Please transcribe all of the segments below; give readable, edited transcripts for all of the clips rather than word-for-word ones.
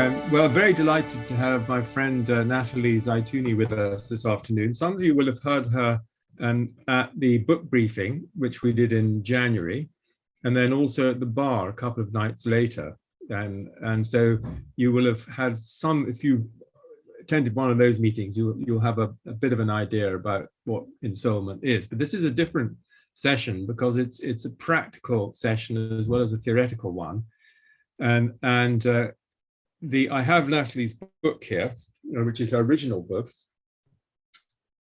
Well, I'm very delighted to have my friend Natalie Zeituny with us this afternoon. Some of you will have heard her at the book briefing, which we did in January, and then also at the bar a couple of nights later. And so you will have had some, if you attended one of those meetings, you'll have a bit of an idea about what Ensoulment is. But this is a different session because it's a practical session as well as a theoretical one. I have Natalie's book here, which is her original book,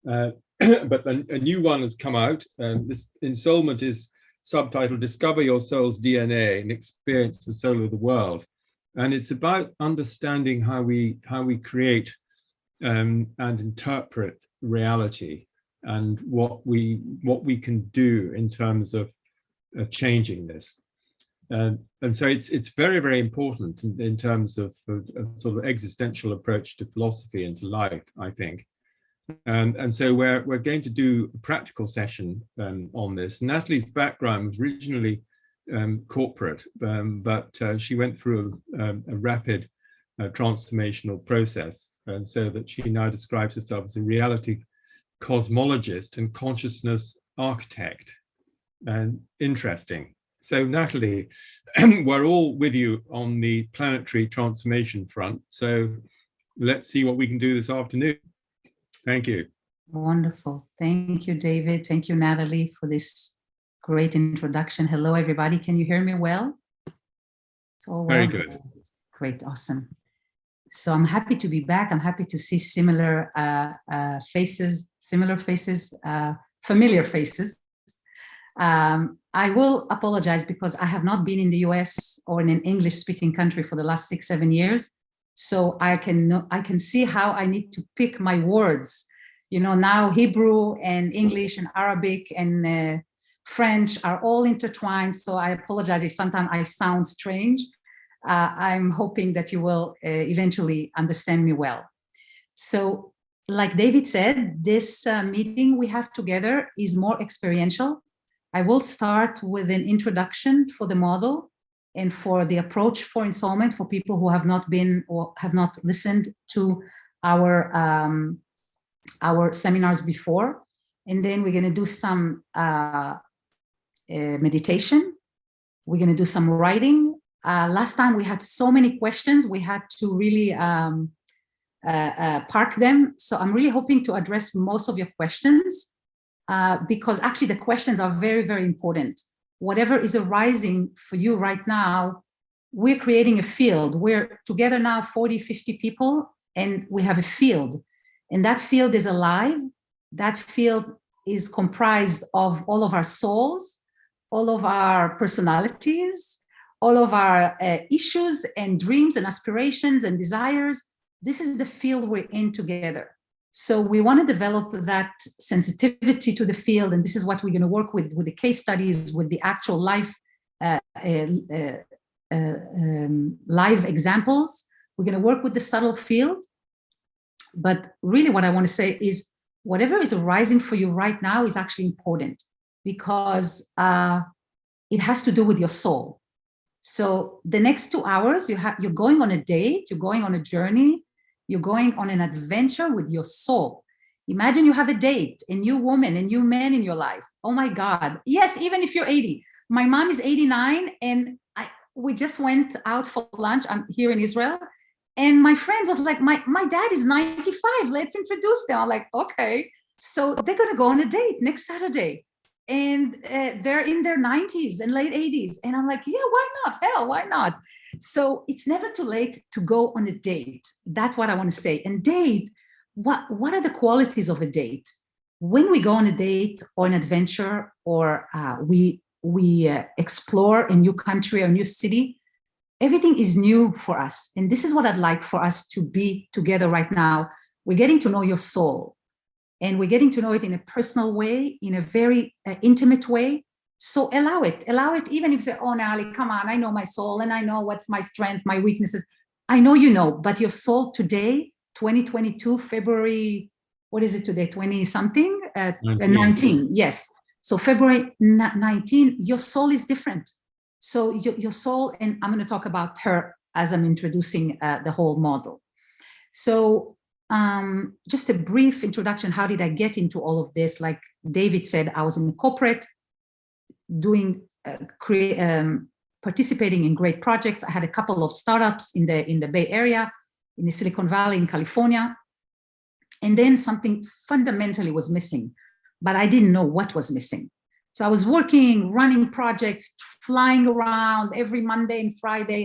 but a new one has come out. This Ensoulment is subtitled "Discover Your Soul's DNA and Experience the Soul of the World," and it's about understanding how we create and interpret reality and what we can do in terms of changing this. And so it's very, very important in terms of a sort of existential approach to philosophy and to life, I think. And so we're going to do a practical session on this. Natalie's background was originally corporate, but she went through a rapid transformational process, and so that she now describes herself as a reality cosmologist and consciousness architect. And interesting. So Natalie, we're all with you on the planetary transformation front. So let's see what we can do this afternoon. Thank you. Wonderful. Thank you, David. Thank you, Natalie, for this great introduction. Hello, everybody. Can you hear me well? It's all well. Very good. Great. Awesome. So I'm happy to be back. I'm happy to see similar faces, familiar faces. I will apologize because I have not been in the US or in an English-speaking country for the last 6-7 years. So I can see how I need to pick my words. You know, now Hebrew and English and Arabic and French are all intertwined. So I apologize if sometimes I sound strange. I'm hoping that you will eventually understand me well. So like David said, this meeting we have together is more experiential. I will start with an introduction for the model and for the approach for Ensoulment for people who have not been or have not listened to our seminars before. And then we're going to do some meditation. We're going to do some writing. Last time we had so many questions, we had to really park them. So I'm really hoping to address most of your questions. Because actually the questions are very, very important. Whatever is arising for you right now, we're creating a field. We're together now 40, 50 people, and we have a field. And that field is alive. That field is comprised of all of our souls, all of our personalities, all of our issues and dreams and aspirations and desires. This is the field we're in together. So we want to develop that sensitivity to the field, and this is what we're going to work with the case studies, with the actual live examples. We're going to work with the subtle field. But really what I want to say is whatever is arising for you right now is actually important because it has to do with your soul. So the next 2 hours, you're going on a date, you're going on a journey, you're going on an adventure with your soul. Imagine you have a date, a new woman, a new man in your life. Oh my God. Yes, even if you're 80. My mom is 89 and we just went out for lunch. I'm here in Israel. And my friend was like, my dad is 95. Let's introduce them. I'm like, okay. So they're going to go on a date next Saturday. And they're in their 90s and late 80s. And I'm like, yeah, why not? Hell, why not? So it's never too late to go on a date. That's what I want to say. And date, what are the qualities of a date? When we go on a date or an adventure or we explore a new country or new city, everything is new for us. And this is what I'd like for us to be together right now. We're getting to know your soul. And we're getting to know it in a personal way, in a very intimate way. So allow it, even if you say, oh, Natalie, come on, I know my soul and I know what's my strength, my weaknesses. I know you know, but your soul today, 2022, February, what is it today, 20 something? 19, yes. So February 19, your soul is different. So your soul, and I'm going to talk about her as I'm introducing the whole model. So just a brief introduction. How did I get into all of this? Like David said, I was in corporate doing participating in great projects. I had a couple of startups in the Bay Area, in the Silicon Valley in California. And then something fundamentally was missing, but I didn't know what was missing. So I was working, running projects, flying around every Monday and Friday,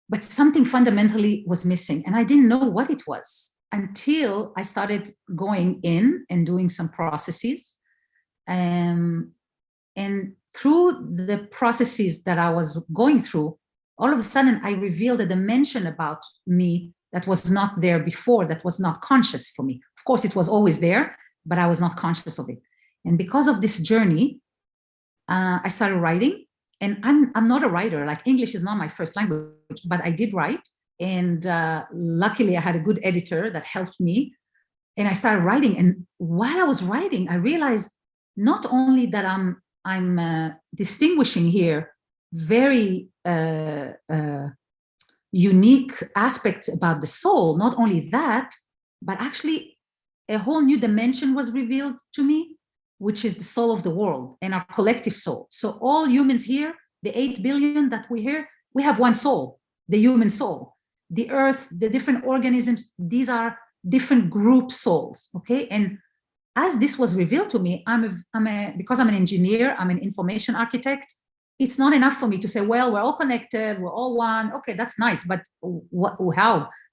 but something fundamentally was missing. And I didn't know what it was until I started going in and doing some processes. And through the processes that I was going through, all of a sudden I revealed a dimension about me that was not there before, that was not conscious for me. Of course, it was always there, but I was not conscious of it. And because of this journey, I started writing. And I'm not a writer, like English is not my first language, but I did write. And luckily I had a good editor that helped me. And I started writing. And while I was writing, I realized not only that I'm distinguishing here very unique aspects about the soul, not only that, but actually a whole new dimension was revealed to me, which is the soul of the world and our collective soul. So all humans here, the 8 billion that we here, we have one soul, the human soul. The earth, the different organisms, these are different group souls, okay? And as this was revealed to me, because I'm an engineer, I'm an information architect, it's not enough for me to say, well, we're all connected, we're all one. Okay, that's nice, but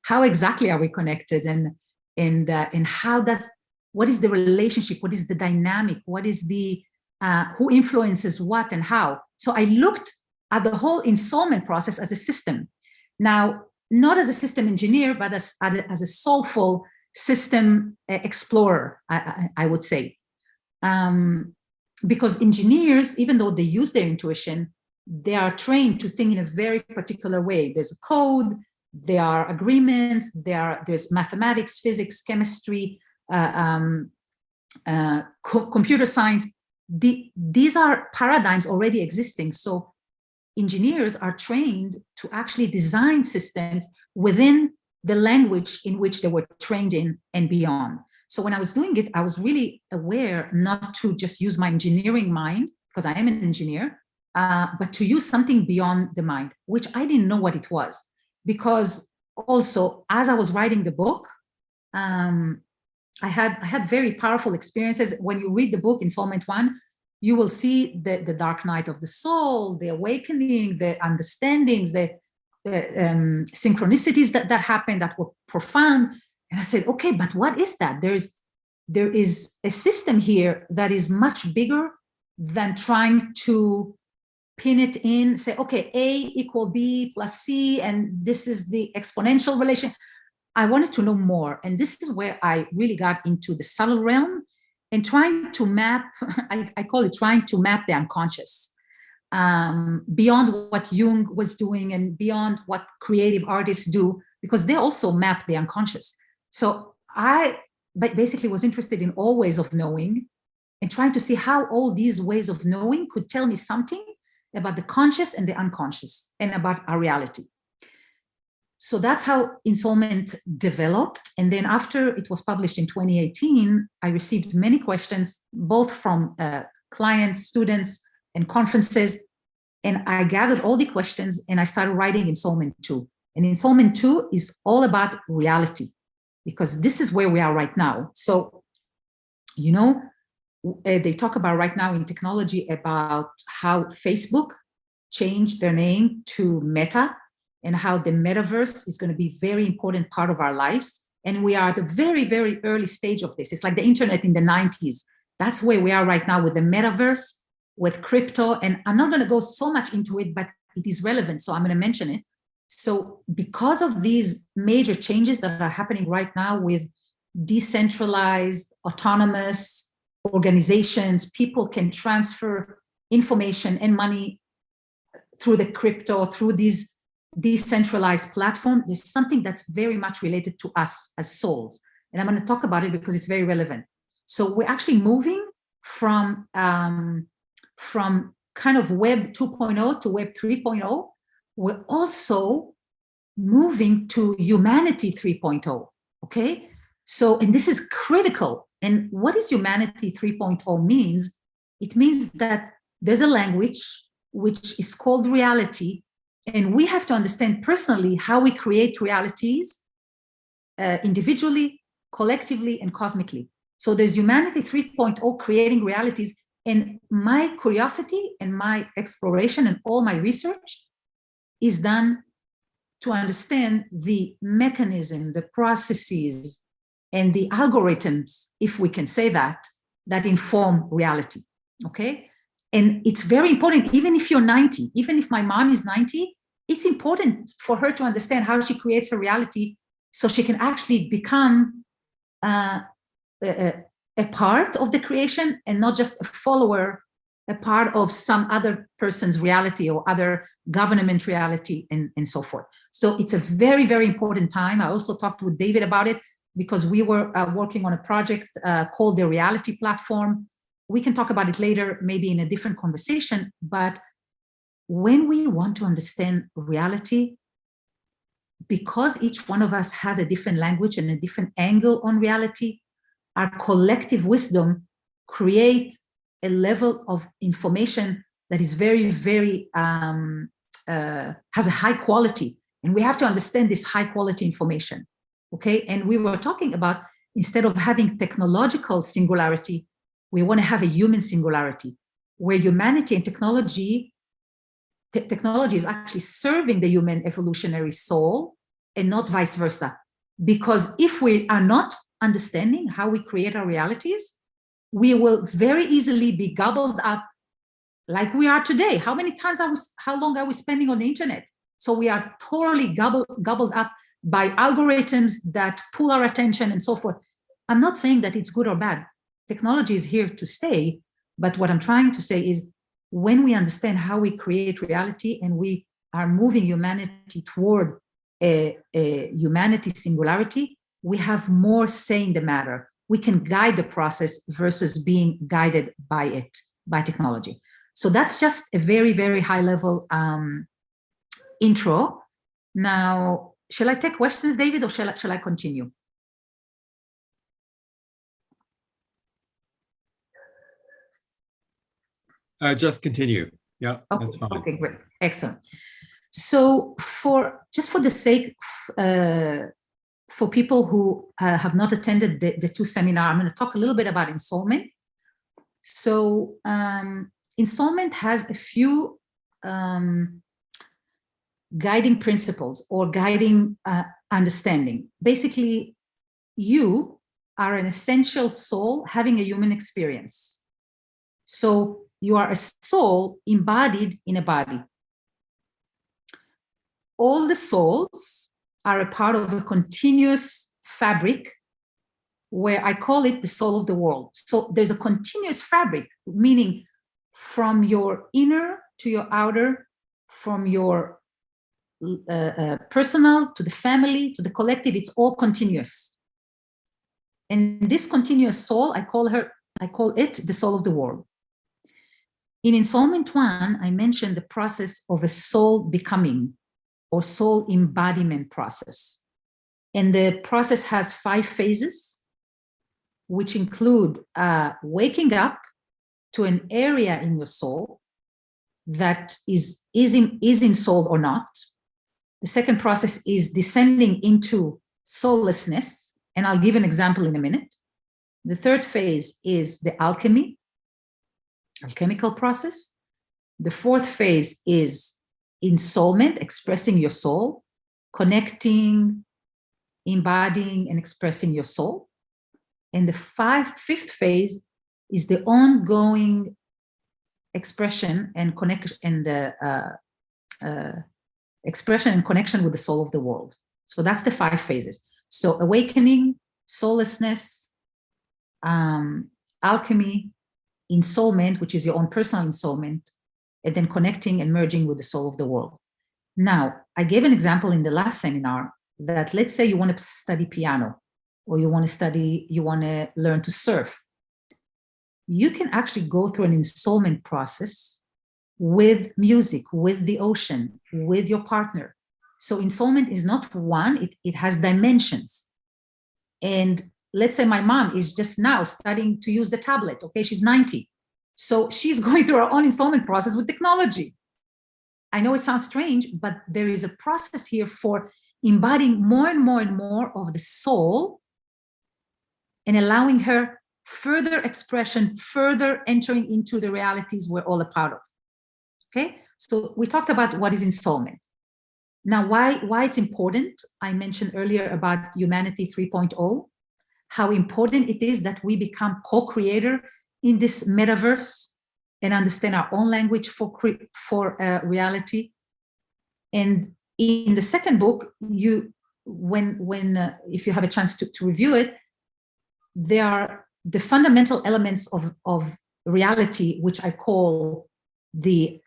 how exactly are we connected? And what is the relationship? What is the dynamic? What is the, who influences what and how? So I looked at the whole ensoulment process as a system. Now, not as a system engineer, but as a soulful system explorer, I would say. Because engineers, even though they use their intuition, they are trained to think in a very particular way. There's a code, there are agreements, there's mathematics, physics, chemistry, computer science. These are paradigms already existing. So engineers are trained to actually design systems within the language in which they were trained in and beyond. So when I was doing it, I was really aware not to just use my engineering mind, because I am an engineer, but to use something beyond the mind, which I didn't know what it was. Because also, as I was writing the book, I had very powerful experiences. When you read the book, Ensoulment 1, you will see the dark night of the soul, the awakening, the understandings, the synchronicities that happened that were profound. And I said, okay, but what is that? There is a system here that is much bigger than trying to pin it in, say, okay, A equal B plus C, and this is the exponential relation. I wanted to know more. And this is where I really got into the subtle realm and trying to map, I call it trying to map the unconscious, beyond what Jung was doing and beyond what creative artists do, because they also map the unconscious. So I basically was interested in all ways of knowing and trying to see how all these ways of knowing could tell me something about the conscious and the unconscious and about our reality. So that's how Ensoulment developed. And then after it was published in 2018, I received many questions, both from clients, students, and conferences. And I gathered all the questions and I started writing Ensoulment 2. And Ensoulment 2 is all about reality, because this is where we are right now. So, you know, they talk about right now in technology about how Facebook changed their name to Meta, and how the metaverse is going to be a very important part of our lives. And we are at the very, very early stage of this. It's like the internet in the 90s. That's where we are right now with the metaverse, with crypto. And I'm not going to go so much into it, but it is relevant, so I'm going to mention it. So because of these major changes that are happening right now with decentralized, autonomous organizations, people can transfer information and money through the crypto, through these decentralized platforms. There's something that's very much related to us as souls. And I'm going to talk about it because it's very relevant. So we're actually moving from kind of Web 2.0 to Web 3.0. We're also moving to humanity 3.0, okay? So, and this is critical. And what is humanity 3.0 means? It means that there's a language which is called reality, and we have to understand personally how we create realities individually, collectively, and cosmically. So there's humanity 3.0 creating realities, and my curiosity and my exploration and all my research is done to understand the mechanism, the processes, and the algorithms, if we can say that, that inform reality, okay? And it's very important, even if you're 90, even if my mom is 90, it's important for her to understand how she creates her reality so she can actually become a part of the creation and not just a follower, a part of some other person's reality or other government reality and so forth. So it's a very, very important time. I also talked with David about it because we were working on a project called the Reality Platform. We can talk about it later, maybe in a different conversation, but when we want to understand reality, because each one of us has a different language and a different angle on reality, our collective wisdom creates a level of information that is very, very, has a high quality. And we have to understand this high quality information, okay? And we were talking about, instead of having technological singularity, we want to have a human singularity, where humanity and technology is actually serving the human evolutionary soul and not vice versa. Because if we are not understanding how we create our realities, we will very easily be gobbled up like we are today. How long are we spending on the internet? So we are totally gobbled up by algorithms that pull our attention and so forth. I'm not saying that it's good or bad. Technology is here to stay. But what I'm trying to say is, when we understand how we create reality and we are moving humanity toward a humanity singularity, we have more say in the matter. We can guide the process versus being guided by it, by technology. So that's just a very, very high level intro. Now, shall I take questions, David, or shall I continue? Just continue. Yeah, okay, that's fine. Okay, great. Excellent. So for the sake for people who have not attended the two seminars, I'm going to talk a little bit about Ensoulment. So Ensoulment has a few guiding principles or guiding understanding. Basically, you are an essential soul having a human experience. So you are a soul embodied in a body. All the souls are a part of a continuous fabric where I call it the soul of the world. So there's a continuous fabric, meaning from your inner to your outer, from your personal to the family to the collective, it's all continuous. And this continuous soul, I call it the soul of the world. In Ensoulment 1, I mentioned the process of a soul becoming or soul embodiment process. And the process has 5 phases, which include waking up to an area in your soul that is ensouled or not. The second process is descending into soullessness, and I'll give an example in a minute. The third phase is the alchemical process. The fourth phase is ensoulment, expressing your soul, connecting, embodying, and expressing your soul. And the fifth phase is the ongoing expression and connection with the soul of the world. So that's the 5 phases. So awakening, soullessness, alchemy, ensoulment, which is your own personal ensoulment, and then connecting and merging with the soul of the world. Now, I gave an example in the last seminar that, let's say you want to study piano, or you want to learn to surf. You can actually go through an ensoulment process with music, with the ocean, with your partner. So ensoulment is not one, it has dimensions. And let's say my mom is just now starting to use the tablet, okay? She's 90. So she's going through her own ensoulment process with technology. I know it sounds strange, but there is a process here for embodying more and more and more of the soul and allowing her further expression, further entering into the realities we're all a part of. Okay, so we talked about what is ensoulment. Now, why it's important. I mentioned earlier about Humanity 3.0, how important it is that we become co-creator in this metaverse and understand our own language for reality. And in the second book, if you have a chance to review it, there are the fundamental elements of reality, which I call the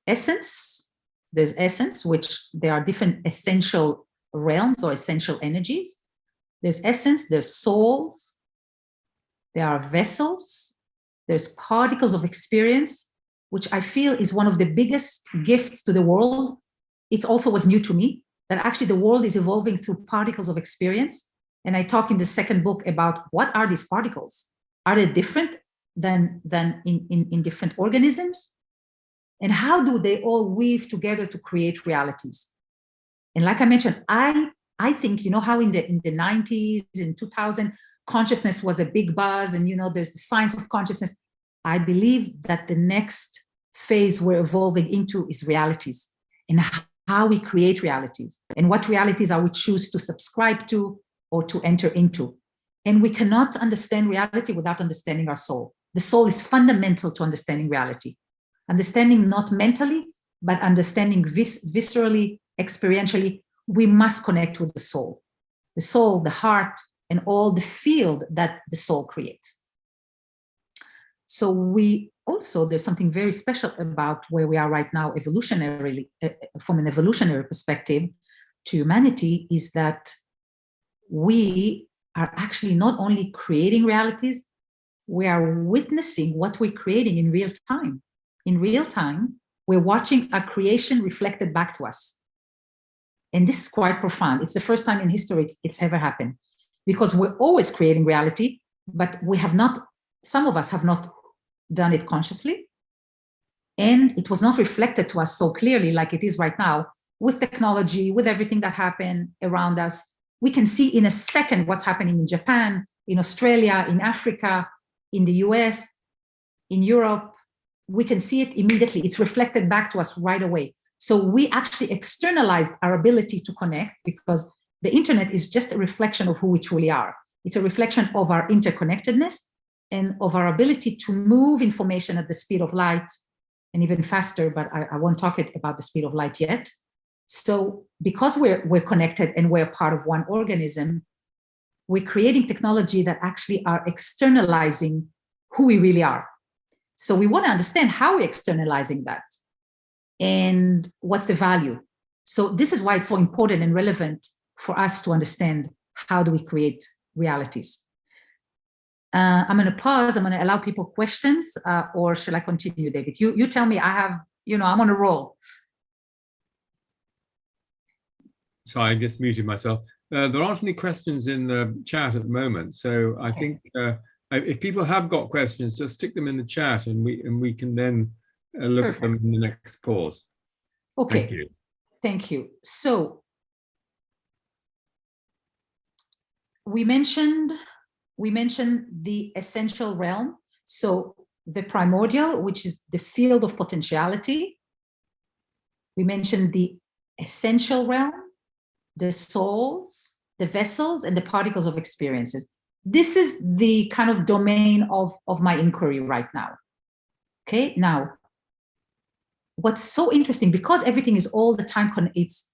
essence. There's essence, which there are different essential realms or essential energies. There's essence, there's souls, there are vessels, there's particles of experience, which I feel is one of the biggest gifts to the world. It also was new to me, that actually the world is evolving through particles of experience. And I talk in the second book about what are these particles? Are they different than in different organisms? And how do they all weave together to create realities? And like I mentioned, I think, you know, how in the 90s, in 2000, consciousness was a big buzz, and, you know, there's the science of consciousness. I believe that the next phase we're evolving into is realities, and how we create realities, and what realities are we choose to subscribe to or to enter into. And we cannot understand reality without understanding our soul. The soul is fundamental to understanding reality. Understanding not mentally, but understanding viscerally, experientially. We must connect with the soul, the heart, and all the field that the soul creates. So we also, there's something very special about where we are right now evolutionarily, from an evolutionary perspective to humanity, is that we are actually not only creating realities, we are witnessing what we're creating in real time. In real time, we're watching our creation reflected back to us. And this is quite profound. It's the first time in history it's ever happened, because we're always creating reality, but we have not, some of us have not done it consciously. And it was not reflected to us so clearly like it is right now with technology, with everything that happened around us. We can see in a second what's happening in Japan, in Australia, in Africa, in the US, in Europe. We can see it immediately. It's reflected back to us right away. So we actually externalized our ability to connect, because the internet is just a reflection of who we truly are. It's a reflection of our interconnectedness and of our ability to move information at the speed of light, and even faster, but I won't talk about the speed of light yet. So because we're connected and we're part of one organism, we're creating technology that actually are externalizing who we really are. So we want to understand how we're externalizing that and what's the value. So this is why it's so important and relevant for us to understand how do we create realities. I'm going to pause. I'm going to allow people questions, or shall I continue, David? You tell me. I have, I'm on a roll. Sorry, I just muted myself. There aren't any questions in the chat at the moment, so I think if people have got questions, just stick them in the chat, and we can then look Perfect. At them in the next pause. Okay. Thank you. Thank you. So we mentioned the essential realm. So the primordial, which is the field of potentiality. We mentioned the essential realm, the souls, the vessels, and the particles of experiences. This is the kind of domain of my inquiry right now. Okay, now, what's so interesting, because everything is all the time, it's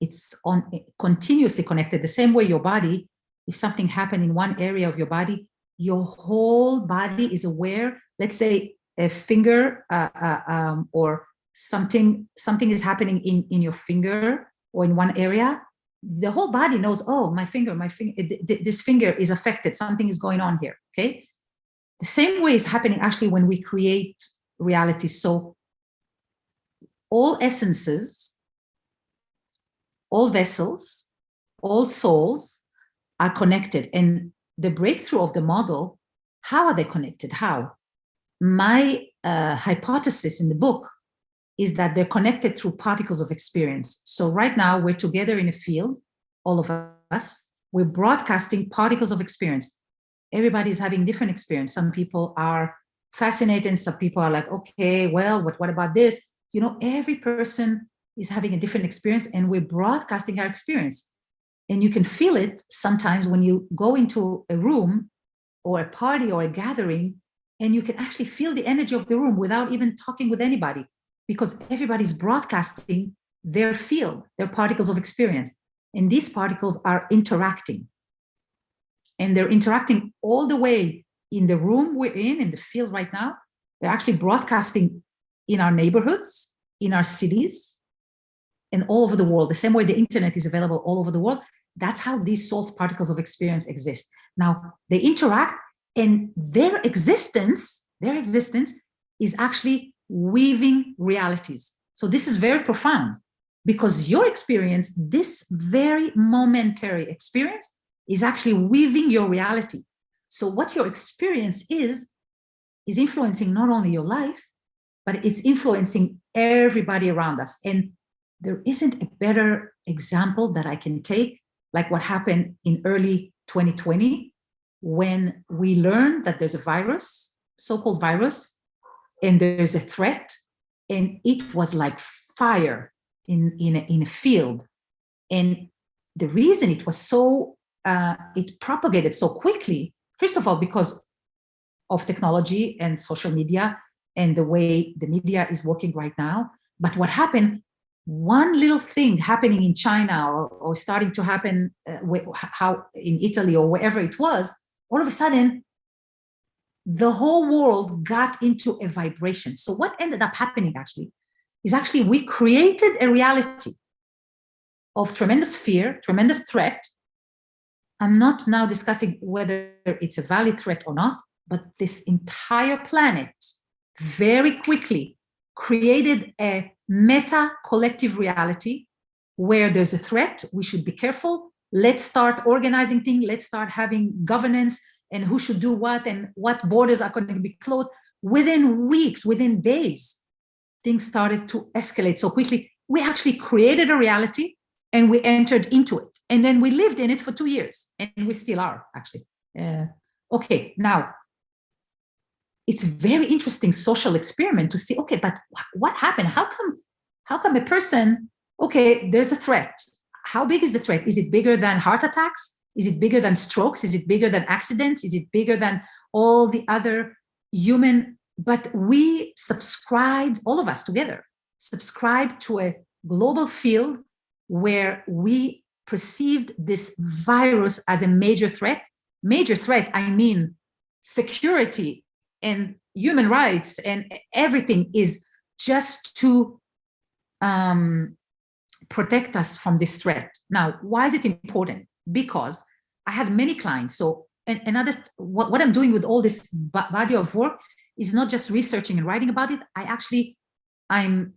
continuously connected, the same way your body, if something happened in one area of your body, your whole body is aware. Let's say a finger or something is happening in your finger or in one area, the whole body knows, oh, my finger, this finger is affected, something is going on here, okay? The same way is happening actually when we create reality. So all essences, all vessels, all souls are connected. And the breakthrough of the model, how are they connected? How? My hypothesis in the book is that they're connected through particles of experience. So right now we're together in a field, all of us, we're broadcasting particles of experience. Everybody's having different experience. Some people are fascinated, some people are like, okay, well, what about this? You know, every person is having a different experience, and we're broadcasting our experience. And you can feel it sometimes when you go into a room or a party or a gathering, and you can actually feel the energy of the room without even talking with anybody, because everybody's broadcasting their field, their particles of experience. And these particles are interacting. And they're interacting all the way in the room we're in the field right now. They're actually broadcasting in our neighborhoods, in our cities, and all over the world. The same way the internet is available all over the world, that's how these salt particles of experience exist. Now, they interact, and their existence is actually weaving realities. So this is very profound, because your experience, this very momentary experience, is actually weaving your reality. So what your experience is influencing not only your life, but it's influencing everybody around us. And there isn't a better example that I can take, like what happened in early 2020, when we learned that there's a virus, so-called virus, and there's a threat, and it was like fire in a field. And the reason it was so, it propagated so quickly, first of all, because of technology and social media and the way the media is working right now. But what happened, one little thing happening in China or starting to happen how in Italy or wherever it was, all of a sudden, the whole world got into a vibration. So what ended up happening actually is we created a reality of tremendous fear, tremendous threat. I'm not now discussing whether it's a valid threat or not, but this entire planet very quickly created a meta collective reality where there's a threat. We should be careful. Let's start organizing things. Let's start having governance and who should do what and what borders are going to be closed. Within weeks, within days, things started to escalate so quickly. We actually created a reality and we entered into it. And then we lived in it for 2 years, and we still are actually. Okay, now, it's a very interesting social experiment to see, okay, but what happened? How come a person, okay, there's a threat. How big is the threat? Is it bigger than heart attacks? Is it bigger than strokes? Is it bigger than accidents? Is it bigger than all the other human? But we subscribed, all of us together, subscribed to a global field where we perceived this virus as a major threat. Major threat, I mean security and human rights and everything is just to protect us from this threat. Now, why is it important? Because I had many clients. So another, what I'm doing with all this body of work is not just researching and writing about it. I'm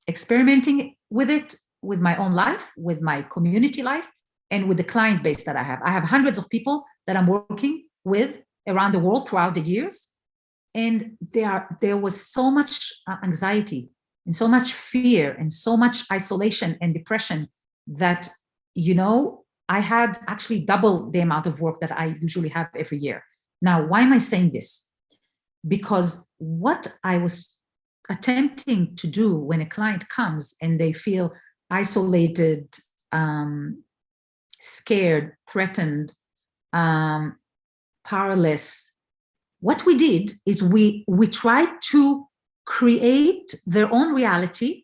experimenting with it, with my own life, with my community life, and with the client base that I have. I have hundreds of people that I'm working with around the world throughout the years. And there was so much anxiety and so much fear and so much isolation and depression that, you know, I had actually double the amount of work that I usually have every year. Now, why am I saying this? Because what I was attempting to do when a client comes and they feel isolated, scared, threatened, powerless, what we did is we tried to create their own reality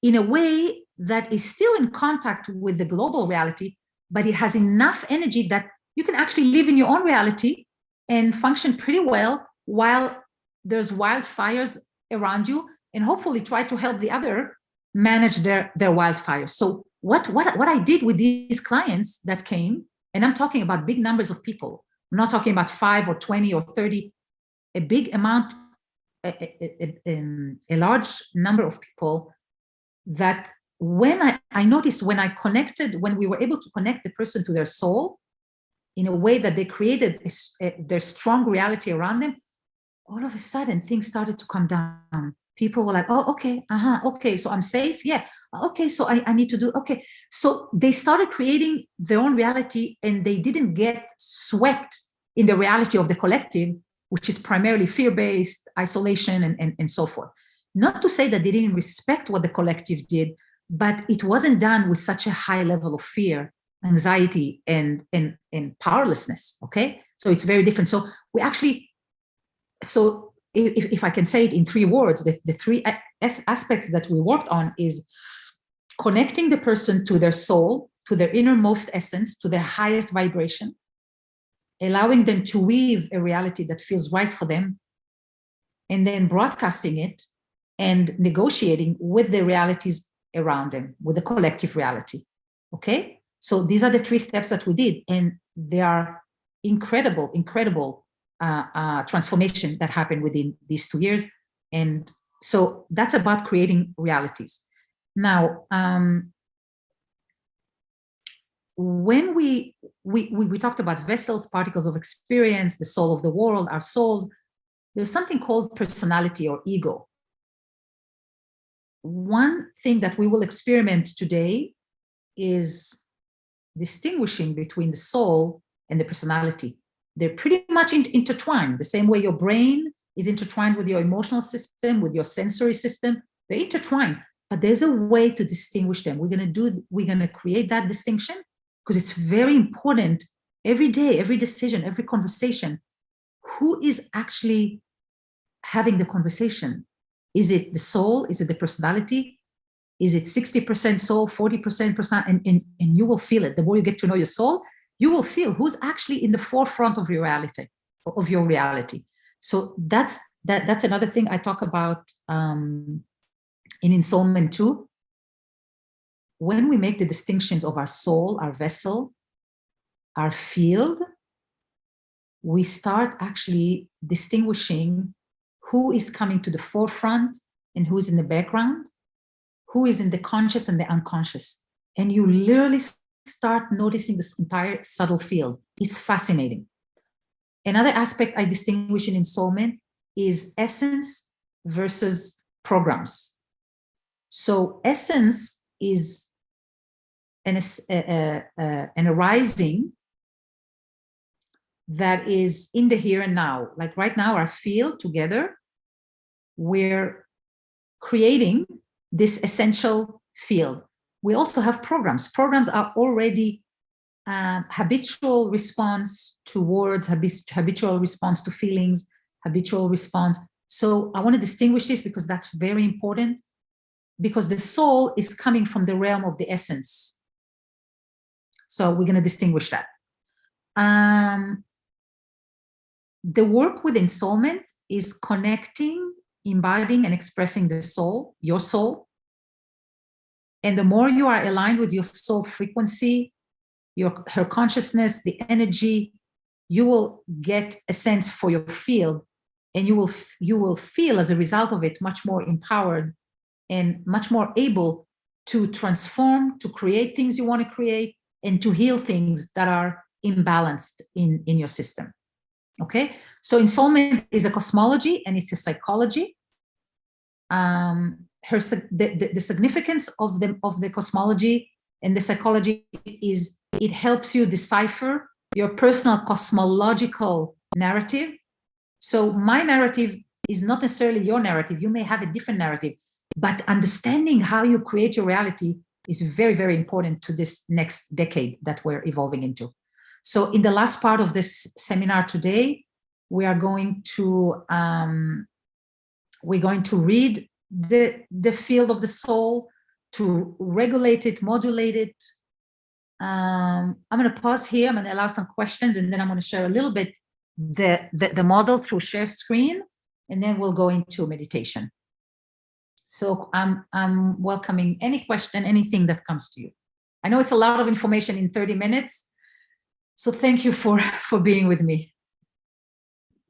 in a way that is still in contact with the global reality, but it has enough energy that you can actually live in your own reality and function pretty well while there's wildfires around you, and hopefully try to help the other manage their wildfires. So what I did with these clients that came, and I'm talking about big numbers of people, I'm not talking about 5 or 20 or 30, a big amount a large number of people that when I noticed when we were able to connect the person to their soul in a way that they created their strong reality around them, all of a sudden things started to come down. People were like, oh, okay, okay, so I'm safe, yeah, okay, so I need to do, okay. So they started creating their own reality, and they didn't get swept in the reality of the collective, which is primarily fear-based, isolation, and so forth. Not to say that they didn't respect what the collective did, but it wasn't done with such a high level of fear, anxiety, and powerlessness, okay? So it's very different. So we actually, so if I can say it in 3 words, the 3 aspects that we worked on is connecting the person to their soul, to their innermost essence, to their highest vibration, allowing them to weave a reality that feels right for them, and then broadcasting it and negotiating with the realities around them, with the collective reality, okay? So these are the 3 steps that we did, and they are incredible transformation that happened within these 2 years. And so that's about creating realities. Now, when we talked about vessels, particles of experience, the soul of the world, our souls, there's something called personality or ego. One thing that we will experiment today is distinguishing between the soul and the personality. They're pretty much intertwined, the same way your brain is intertwined with your emotional system, with your sensory system. They're intertwined, but there's a way to distinguish them. We're going to create that distinction, because it's very important every day, every decision, every conversation. Who is actually having the conversation? Is it the soul? Is it the personality? Is it 60% soul, 40% personality? And you will feel it. The more you get to know your soul, you will feel who's actually in the forefront of your reality. So that's another thing I talk about in Ensoulment too. When we make the distinctions of our soul, our vessel, our field, we start actually distinguishing who is coming to the forefront and who is in the background, who is in the conscious and the unconscious. And you literally start noticing this entire subtle field. It's fascinating. Another aspect I distinguish in Ensoulment is essence versus programs. So essence is an arising that is in the here and now. Like right now, our field together, we're creating this essential field. We also have programs. Programs are already habitual response to words, habitual response to feelings, habitual response. So I want to distinguish this because that's very important, because the soul is coming from the realm of the essence. So we're going to distinguish that. The work with Ensoulment is connecting, embodying, and expressing the soul, your soul. And the more you are aligned with your soul frequency, her consciousness, the energy, you will get a sense for your field, and you will feel as a result of it much more empowered and much more able to transform, to create things you want to create, and to heal things that are imbalanced in your system. Okay, so Ensoulment is a cosmology and it's a psychology. The significance of the cosmology and the psychology is it helps you decipher your personal cosmological narrative. So my narrative is not necessarily your narrative. You may have a different narrative, but understanding how you create your reality is very, very important to this next decade that we're evolving into. So in the last part of this seminar today, we are going to read the field of the soul, to regulate it, modulate it. I'm going to pause here. I'm going to allow some questions, and then I'm going to share a little bit the model through share screen, and then we'll go into meditation. So I'm welcoming any question, anything that comes to you. I know it's a lot of information in 30 minutes, so thank you for being with me.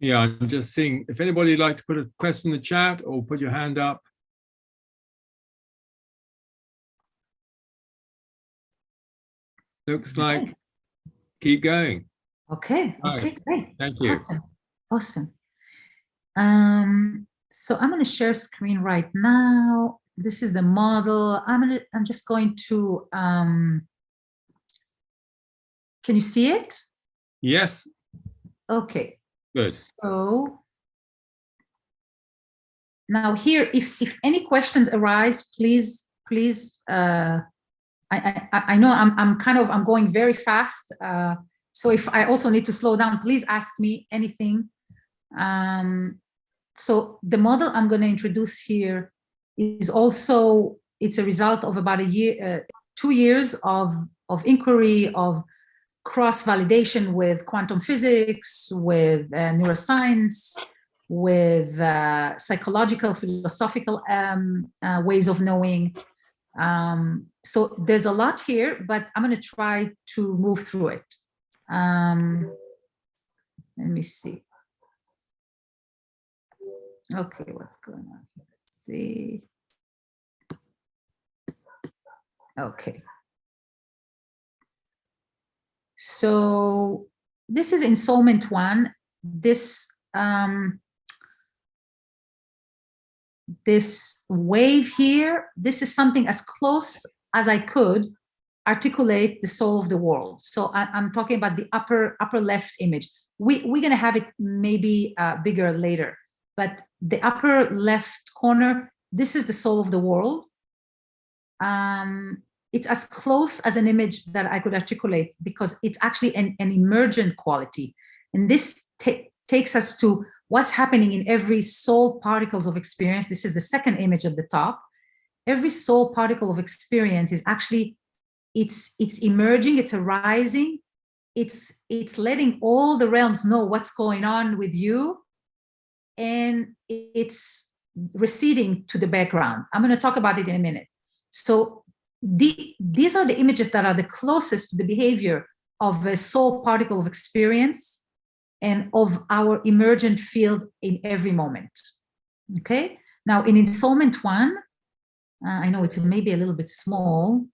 Yeah, I'm just seeing if anybody would like to put a question in the chat or put your hand up. Looks like keep going. Okay, Right. okay, great. Thank you. Awesome, awesome. So I'm going to share screen right now. This is the model. I'm just going to, can you see it? Yes. Okay. Good. So now here, if any questions arise, please, I know I'm going very fast. So if I also need to slow down, please ask me anything. So the model I'm going to introduce here is also, it's a result of about 2 years of inquiry, of cross-validation with quantum physics, with neuroscience, with psychological, philosophical ways of knowing. So there's a lot here, but I'm going to try to move through it. Let me see. Okay, what's going on here? Let's see. Okay. So this is Ensoulment 1. This this wave here, this is something as close as I could articulate the soul of the world. So I'm talking about the upper left image. We're going to have it maybe bigger later, but the upper left corner, this is the soul of the world. It's as close as an image that I could articulate because it's actually an emergent quality. And this takes us to what's happening in every soul particles of experience. This is the second image at the top. Every soul particle of experience is actually, it's emerging, it's arising, it's letting all the realms know what's going on with you, and it's receding to the background. I'm going to talk about it in a minute. So these are the images that are the closest to the behavior of a soul particle of experience and of our emergent field in every moment. Okay. Now in Ensoulment 1, I know it's maybe a little bit small.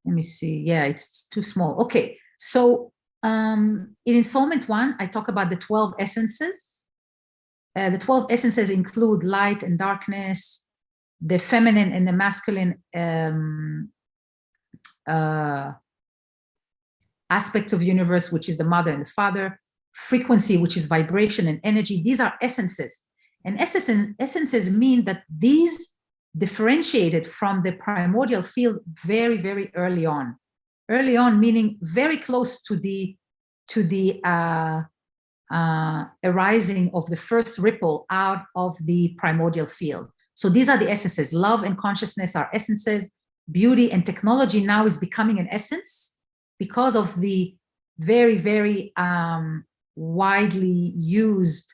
Let me see. Yeah, it's too small. Okay. So in Ensoulment 1, I talk about the 12 essences. The 12 essences include light and darkness, the feminine and the masculine aspects of the universe, which is the mother and the father, frequency, which is vibration and energy. These are essences. And essences mean that these differentiated from the primordial field very, very early on. Early on, meaning very close to the arising of the first ripple out of the primordial field. So these are the essences. Love and consciousness are essences. Beauty and technology now is becoming an essence because of the very, very widely used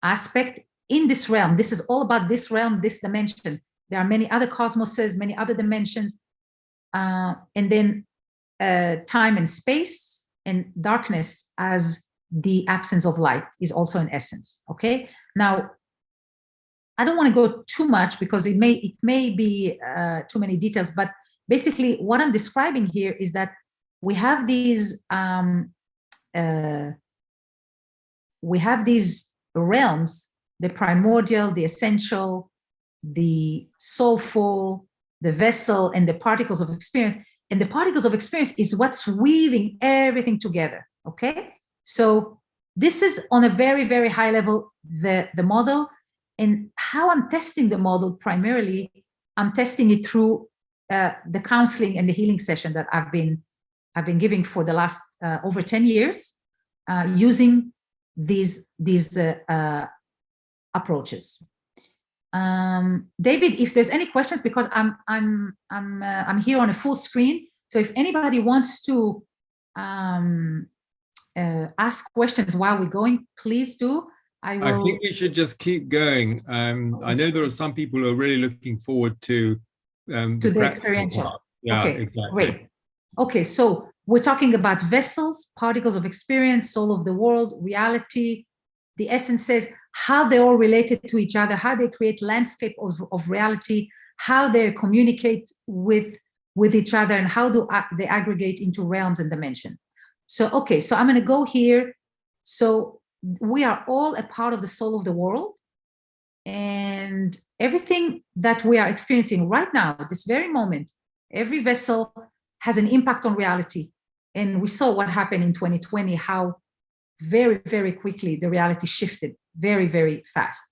aspect in this realm. This is all about this realm, this dimension. There are many other cosmoses, many other dimensions. And then time and space, and darkness as the absence of light is also an essence. Okay. Now, I don't want to go too much because it may be too many details, but basically what I'm describing here is that we have these realms, the primordial, the essential, the soulful, the vessel, and the particles of experience. And the particles of experience is what's weaving everything together. Okay. So this is on a very, very high level, the model. And how I'm testing the model primarily, I'm testing it through the counseling and the healing session that I've been giving for the last over 10 years, using these approaches. David, if there's any questions, because I'm here on a full screen, so if anybody wants to ask questions while we're going, please do. I think we should just keep going. I know there are some people who are really looking forward to the experiential part. Yeah, okay, exactly. Great. Okay, so we're talking about vessels, particles of experience, soul of the world, reality. the essence says how they're all related to each other, how they create landscape of reality, how they communicate with each other, and how do they aggregate into realms and dimension. So, okay, so I'm going to go here. So we are all a part of the soul of the world, and everything that we are experiencing right now, this very moment, every vessel has an impact on reality. And we saw what happened in 2020, how very, very quickly the reality shifted very, very fast.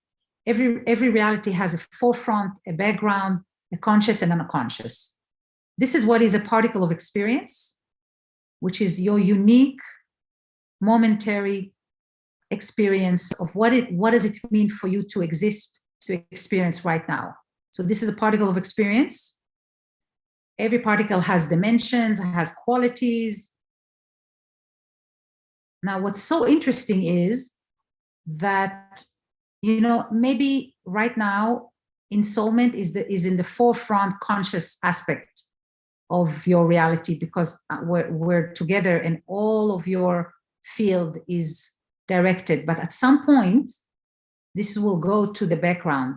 Every reality has a forefront, a background, a conscious and an unconscious. This is what is a particle of experience, which is your unique, momentary experience of what does it mean for you to exist, to experience right now. So this is a particle of experience. Every particle has dimensions, has qualities. Now, what's so interesting is that, you know, maybe right now, ensoulment is in the forefront conscious aspect of your reality, because we're together and all of your field is directed. But at some point, this will go to the background.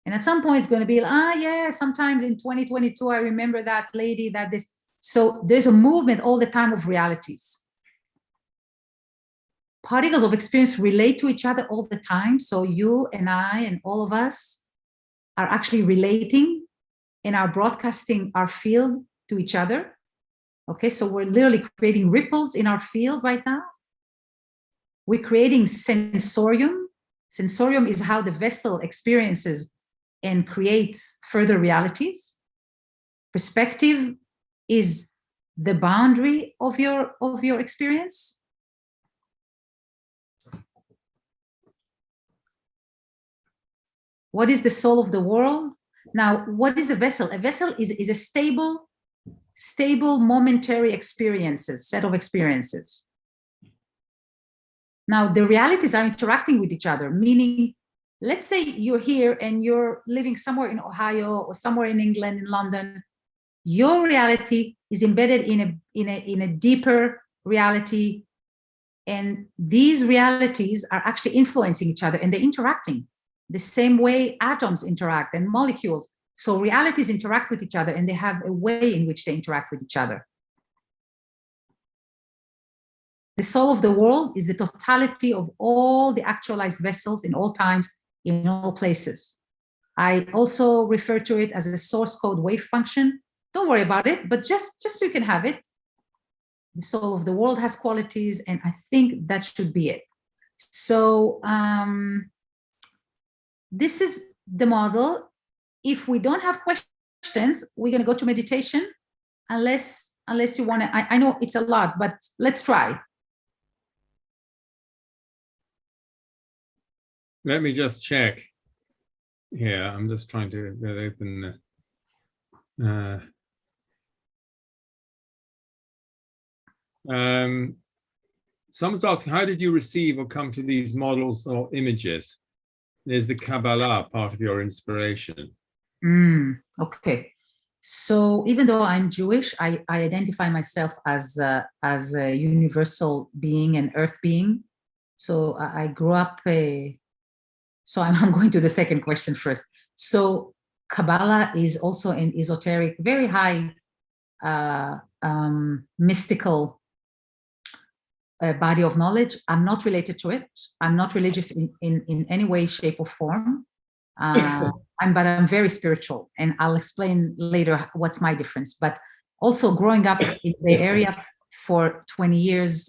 And at some point, it's going to be, yeah, sometimes in 2022, I remember that lady, that this. So there's a movement all the time of realities. Particles of experience relate to each other all the time. So you and I and all of us are actually relating and are broadcasting our field to each other. Okay, so we're literally creating ripples in our field right now. We're creating sensorium. Sensorium is how the vessel experiences and creates further realities. Perspective is the boundary of your experience. What is the soul of the world? Now, what is a vessel? A vessel is a stable, momentary experiences, set of experiences. Now, the realities are interacting with each other, meaning, let's say you're here and you're living somewhere in Ohio or somewhere in England, in London. Your reality is embedded in a deeper reality, and these realities are actually influencing each other, and they're interacting the same way atoms interact and molecules. So realities interact with each other, and they have a way in which they interact with each other. The soul of the world is the totality of all the actualized vessels in all times, in all places. I also refer to it as a source code wave function. Don't worry about it, but just so you can have it. The soul of the world has qualities, and I think that should be it. So this is the model. If we don't have questions, we're going to go to meditation, unless you want to. I know it's a lot, but let's try. Let me just check here. I'm just trying to open someone's asking, how did you receive or come to these models or images? Is the Kabbalah part of your inspiration? Okay. So even though I'm Jewish, I identify myself as a universal being, an earth being. So I grew up so I'm going to the second question first. So Kabbalah is also an esoteric, very high mystical body of knowledge. I'm not related to it. I'm not religious in any way, shape, or form. But I'm very spiritual, and I'll explain later what's my difference. But also growing up in the area for 20 years,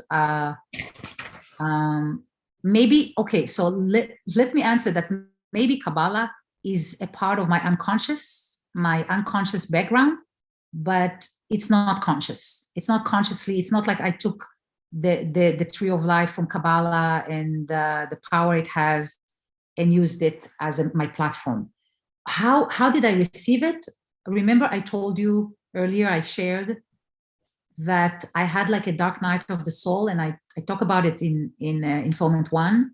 maybe, okay, so let me answer that. Maybe Kabbalah is a part of my unconscious background, but it's not conscious. It's not consciously, it's not like I took the tree of life from Kabbalah and the power it has and used it as my platform. How did I receive it? Remember, I told you earlier, I shared that I had like a dark night of the soul, and I talk about it in Ensoulment 1.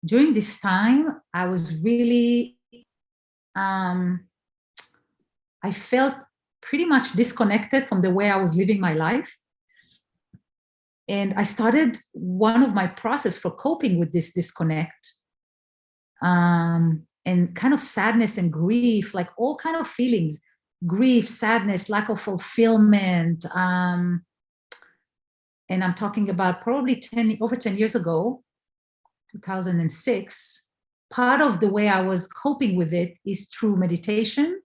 During this time, I was really, I felt pretty much disconnected from the way I was living my life. And I started one of my process for coping with this disconnect, and kind of sadness and grief, like all kind of feelings, grief, sadness, lack of fulfillment. And I'm talking about probably over 10 years ago, 2006. Part of the way I was coping with it is through meditation,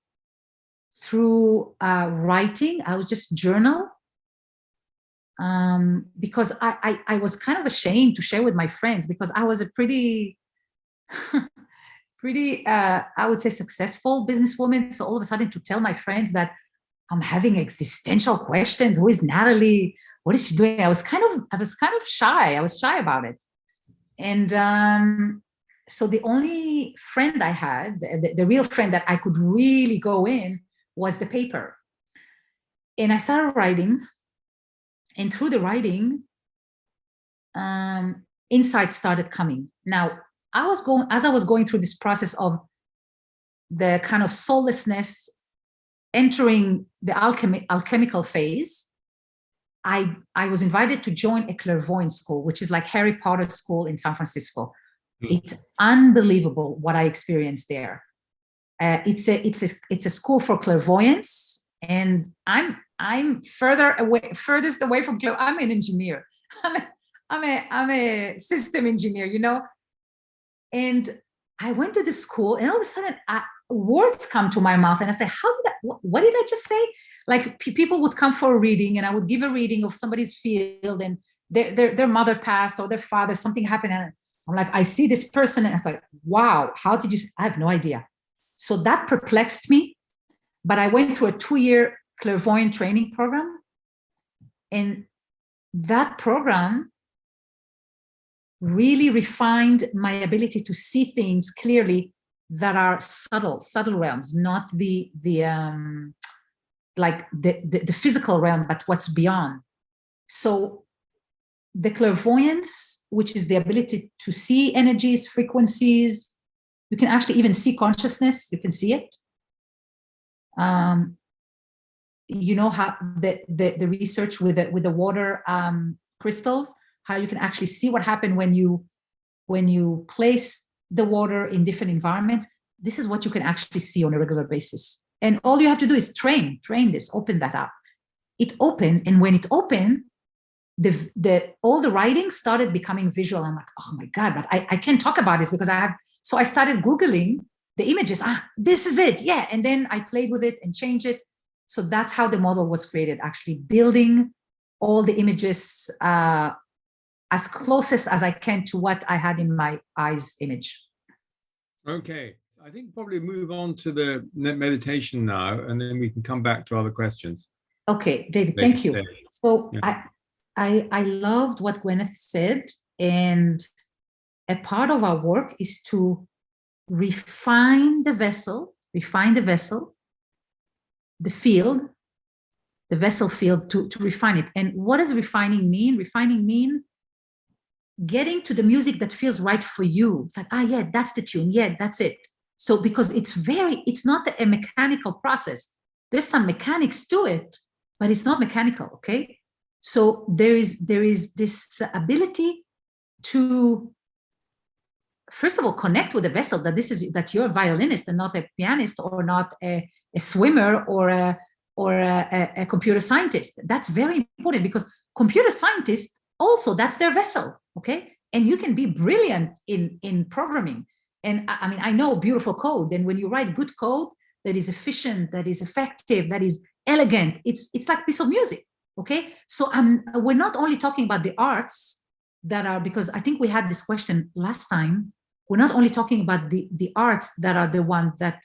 through writing. I would just journal, because I was kind of ashamed to share with my friends, because I was a pretty I would say successful businesswoman. So all of a sudden to tell my friends that I'm having existential questions, who is Natalie? What is she doing? I was kind of shy. I was shy about it. And so the only friend I had, the real friend that I could really go in, was the paper. And I started writing. And through the writing, insights started coming. Now, as I was going through this process of the kind of soullessness, entering the alchemical phase, I was invited to join a clairvoyant school, which is like Harry Potter school in San Francisco. It's unbelievable what I experienced there. It's a school for clairvoyance, and I'm furthest away from clairvoyance. I'm an engineer. I'm a system engineer, you know. And I went to the school, and all of a sudden, words come to my mouth, and I say, what did I just say? Like people would come for a reading, and I would give a reading of somebody's field, and their mother passed or their father, something happened, and I'm like, I see this person, and I was like, wow, how did you? I have no idea. So that perplexed me, but I went through a 2-year clairvoyant training program, and that program really refined my ability to see things clearly that are subtle realms, not the physical realm, but what's beyond. So the clairvoyance, which is the ability to see energies, frequencies, you can actually even see consciousness, you can see it. You know how the research with the water crystals, how you can actually see what happened when you place the water in different environments. This is what you can actually see on a regular basis. And all you have to do is train this, open that up. It opened, and when it opened, all the writing started becoming visual. I'm like, oh my God, but I can't talk about this because so I started Googling the images. This is it, yeah. And then I played with it and changed it. So that's how the model was created, actually building all the images as closest as I can to what I had in my eyes image. Okay, I think probably move on to the meditation now, and then we can come back to other questions. Okay, David, thank you. So yeah. I loved what Gwyneth said, and a part of our work is to refine the vessel, the field, the vessel field, to refine it. And what does refining mean? Refining mean getting to the music that feels right for you. It's like, yeah, that's the tune. Yeah, that's it. So because it's not a mechanical process. There's some mechanics to it, but it's not mechanical, okay? So there is this ability to, first of all, connect with the vessel, that you're a violinist and not a pianist, or not a swimmer, or a computer scientist. That's very important, because computer scientists also, that's their vessel, okay? And you can be brilliant in programming. And I mean, I know beautiful code. And when you write good code that is efficient, that is effective, that is elegant, it's like a piece of music, okay? So we're not only talking about the arts that are, because I think we had this question last time, we're not only talking about the arts that are the ones that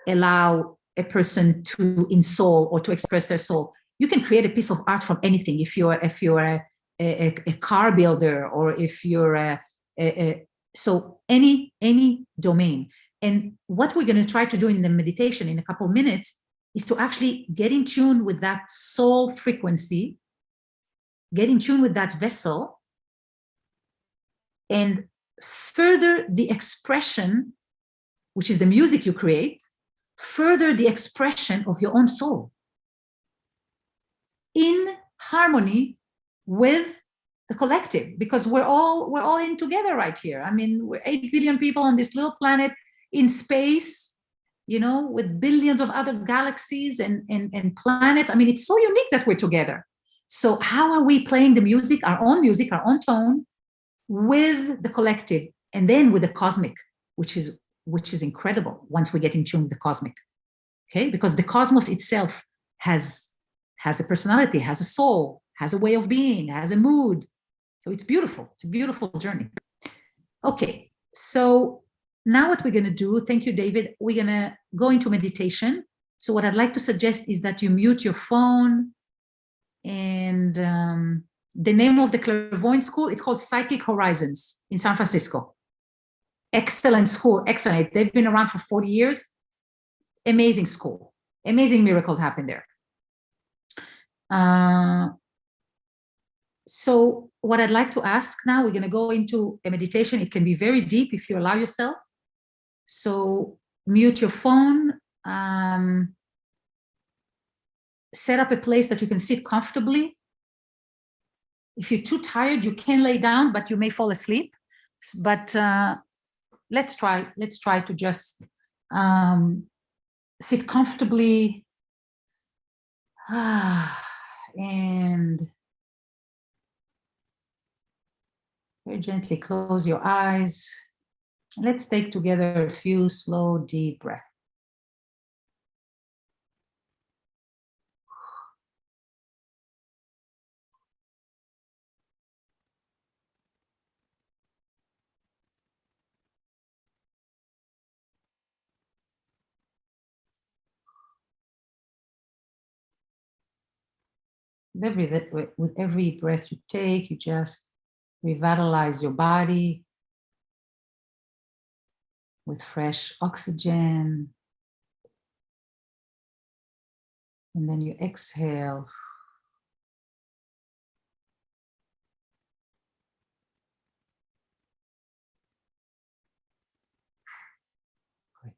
allow a person to ensoul or to express their soul. You can create a piece of art from anything. If you're a car builder, or if you're so any domain. And what we're going to try to do in the meditation in a couple of minutes is to actually get in tune with that soul frequency, get in tune with that vessel, and further the expression, which is the music you create, further the expression of your own soul in harmony with the collective, because we're all in together right here. I mean, we're 8 billion people on this little planet in space, you know, with billions of other galaxies and planets. I mean, it's so unique that we're together. So how are we playing the music, our own tone, with the collective, and then with the cosmic, which is incredible once we get in tune with the cosmic. Okay, because the cosmos itself has a personality, has a soul, has a way of being, has a mood. So it's beautiful. It's a beautiful journey. Okay, so now what we're going to do, thank you, David, we're going to go into meditation. So what I'd like to suggest is that you mute your phone, and the name of the clairvoyant school, it's called Psychic Horizons in San Francisco. Excellent school, excellent. They've been around for 40 years. Amazing school. Amazing miracles happen there. So what I'd like to ask now, we're going to go into a meditation. It can be very deep if you allow yourself. So mute your phone. Set up a place that you can sit comfortably. If you're too tired, you can lay down, but you may fall asleep. But let's try to just sit comfortably and very gently close your eyes. Let's take together a few slow, deep breaths. With every breath you take, you just revitalize your body with fresh oxygen. And then you exhale. Great.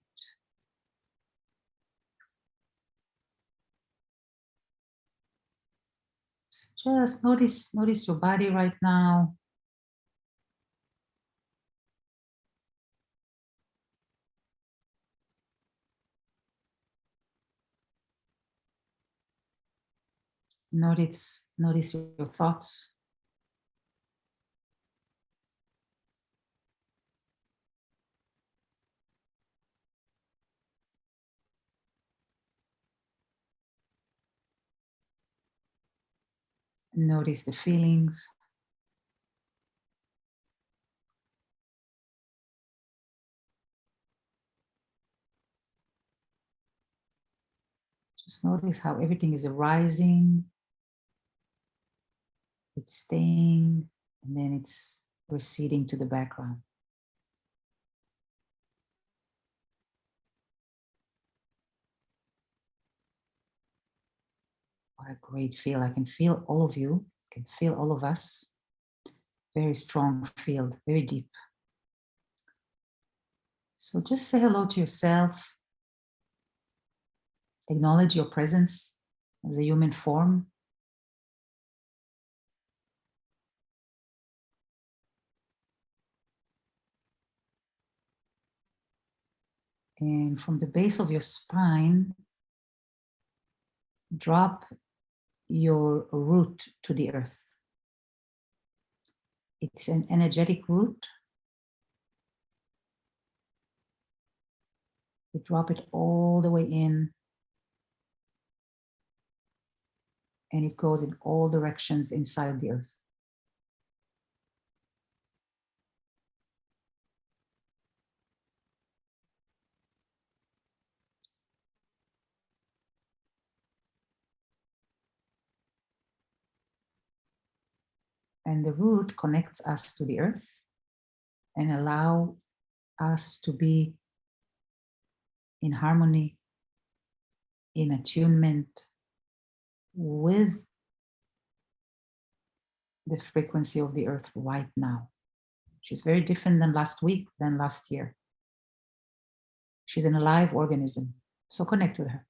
So just notice your body right now. Notice your thoughts. Notice the feelings. Just notice how everything is arising. It's staying, and then it's receding to the background. What a great feel. I can feel all of you. I can feel all of us. Very strong field, very deep. So just say hello to yourself. Acknowledge your presence as a human form. And from the base of your spine, drop your root to the earth. It's an energetic root. You drop it all the way in, and it goes in all directions inside the earth. And the root connects us to the earth and allow us to be in harmony, in attunement with the frequency of the earth right now. She's very different than last week, than last year. She's an alive organism, so connect with her.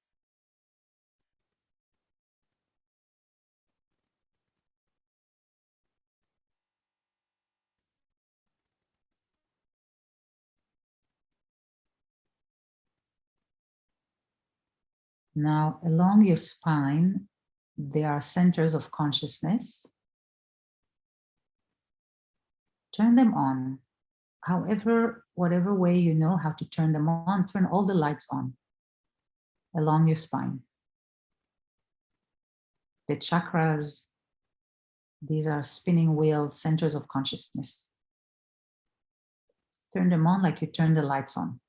Now, along your spine, there are centers of consciousness. Turn them on. However, whatever way you know how to turn them on, turn all the lights on along your spine. The chakras, these are spinning wheels, centers of consciousness. Turn them on like you turn the lights on.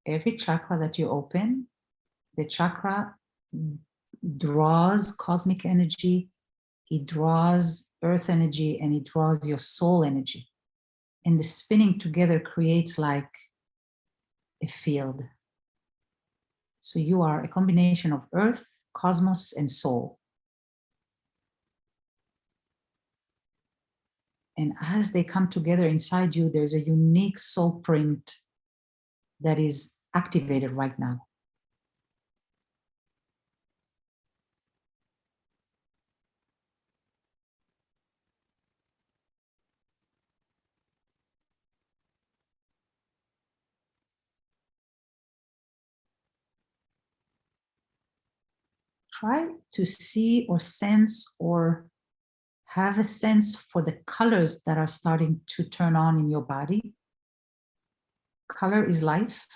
Every chakra that you open, the chakra draws cosmic energy, it draws earth energy, and it draws your soul energy. And the spinning together creates like a field. So you are a combination of earth, cosmos, and soul. And as they come together inside you, there's a unique soul print that is activated right now. Try to see or sense or have a sense for the colors that are starting to turn on in your body. Color is life.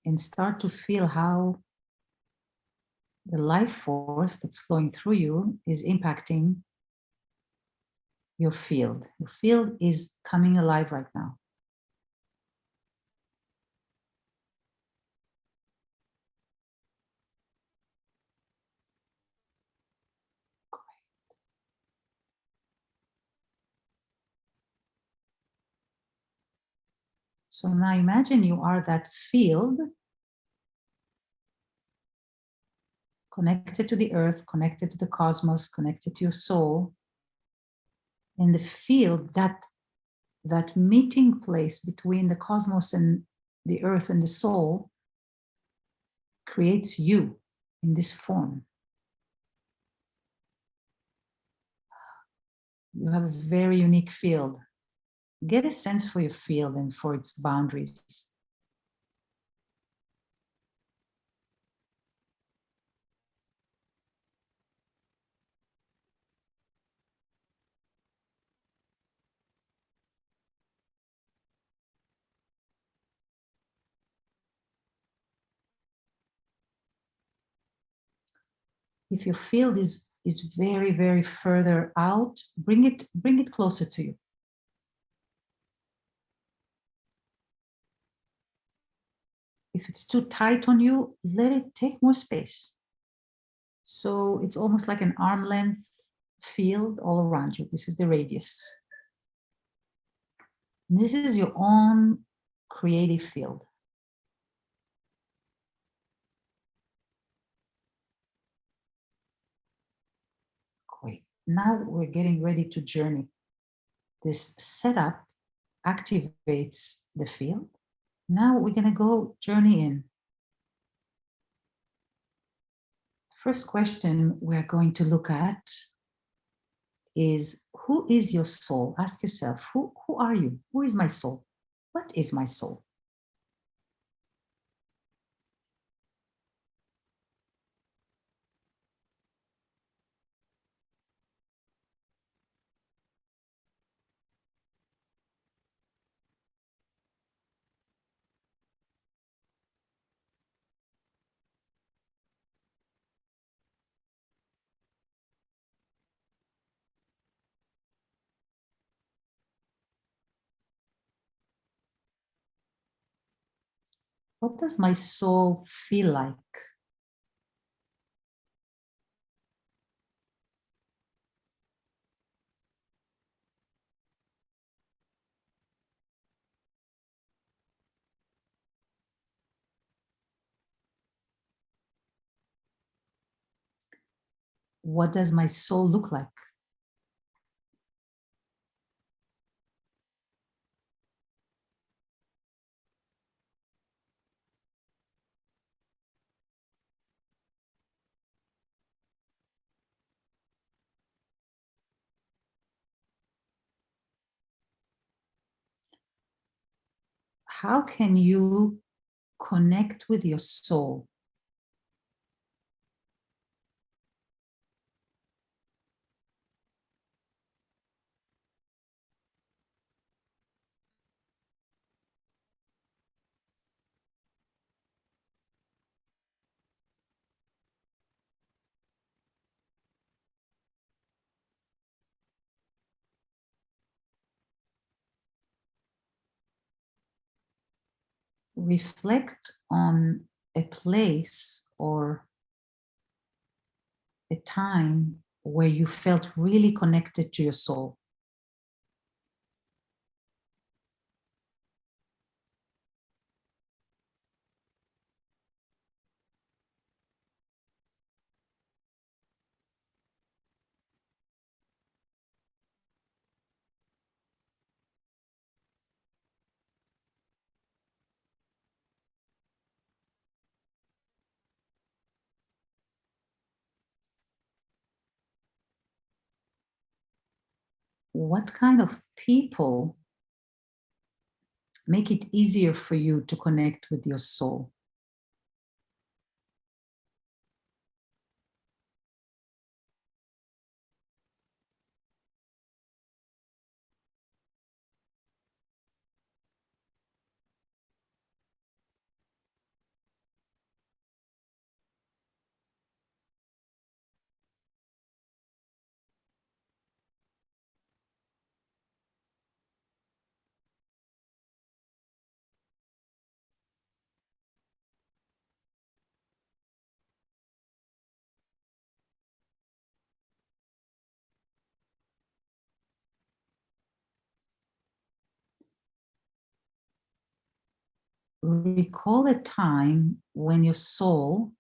And start to feel how the life force that's flowing through you is impacting your field. Your field is coming alive right now. So now imagine you are that field connected to the earth, connected to the cosmos, connected to your soul. And the field, that meeting place between the cosmos and the earth and the soul creates you in this form. You have a very unique field. Get a sense for your field and for its boundaries. If your field is very, very further out, bring it closer to you. If it's too tight on you, let it take more space. So it's almost like an arm length field all around you. This is the radius. And this is your own creative field. Great. Now we're getting ready to journey. This setup activates the field. Now we're going to go journey in. First question we're going to look at is, who is your soul? Ask yourself, who are you? Who is my soul? What is my soul? What does my soul feel like? what does my soul look like? How can you connect with your soul? Reflect on a place or a time where you felt really connected to your soul. What kind of people make it easier for you to connect with your soul? Recall a time when your soul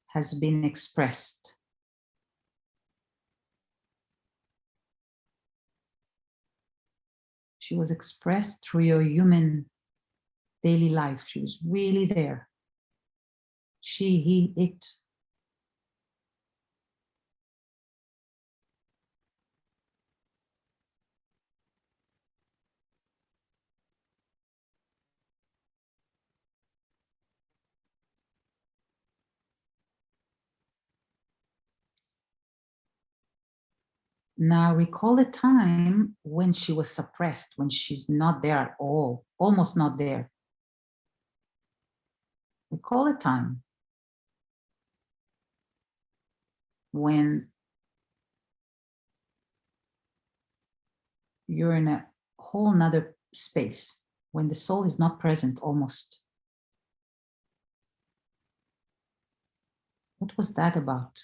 has been expressed. She was expressed through your human daily life. She was really there. She, he, it. Now recall a time when she was suppressed, when she's not there at all, almost not there. Recall a time when you're in a whole nother space, when the soul is not present almost. What was that about?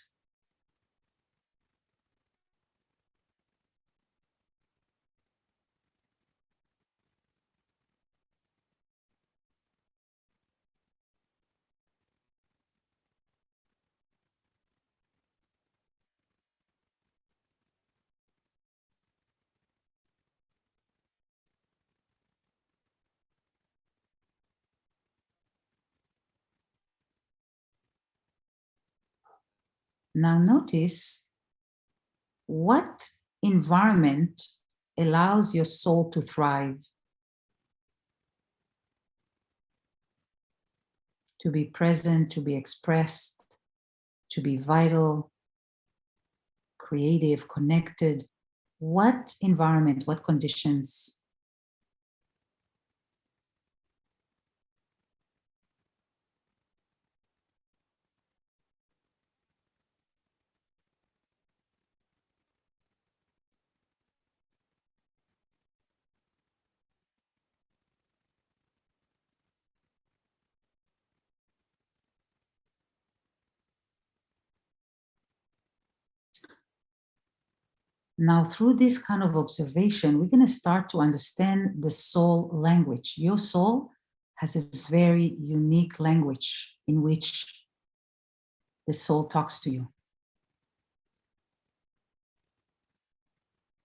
Now notice what environment allows your soul to thrive, to be present, to be expressed, to be vital, creative, connected. What environment, what conditions? Now, through this kind of observation, we're going to start to understand the soul language. Your soul has a very unique language in which the soul talks to you.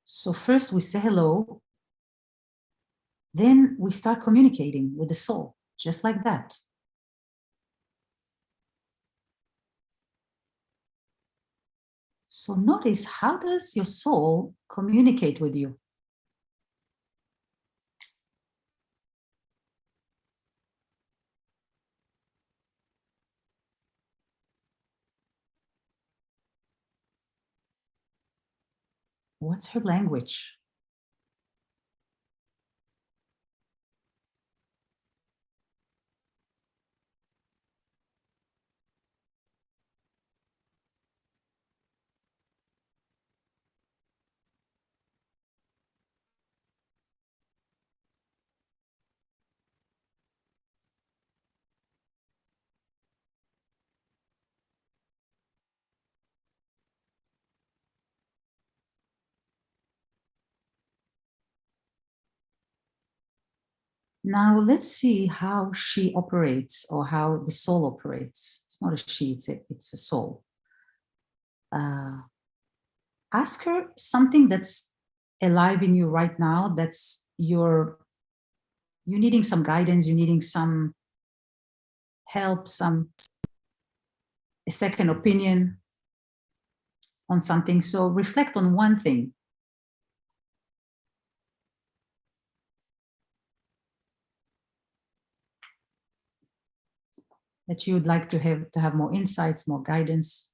So first we say hello, then we start communicating with the soul, just like that. So notice, how does your soul communicate with you? What's her language? Now let's see how she operates, or how the soul operates. It's not a she, it's a soul. Ask her something that's alive in you right now, that's you're needing some guidance, you're needing some help, a second opinion on something. So reflect on one thing. That you would like to have more insights, more guidance.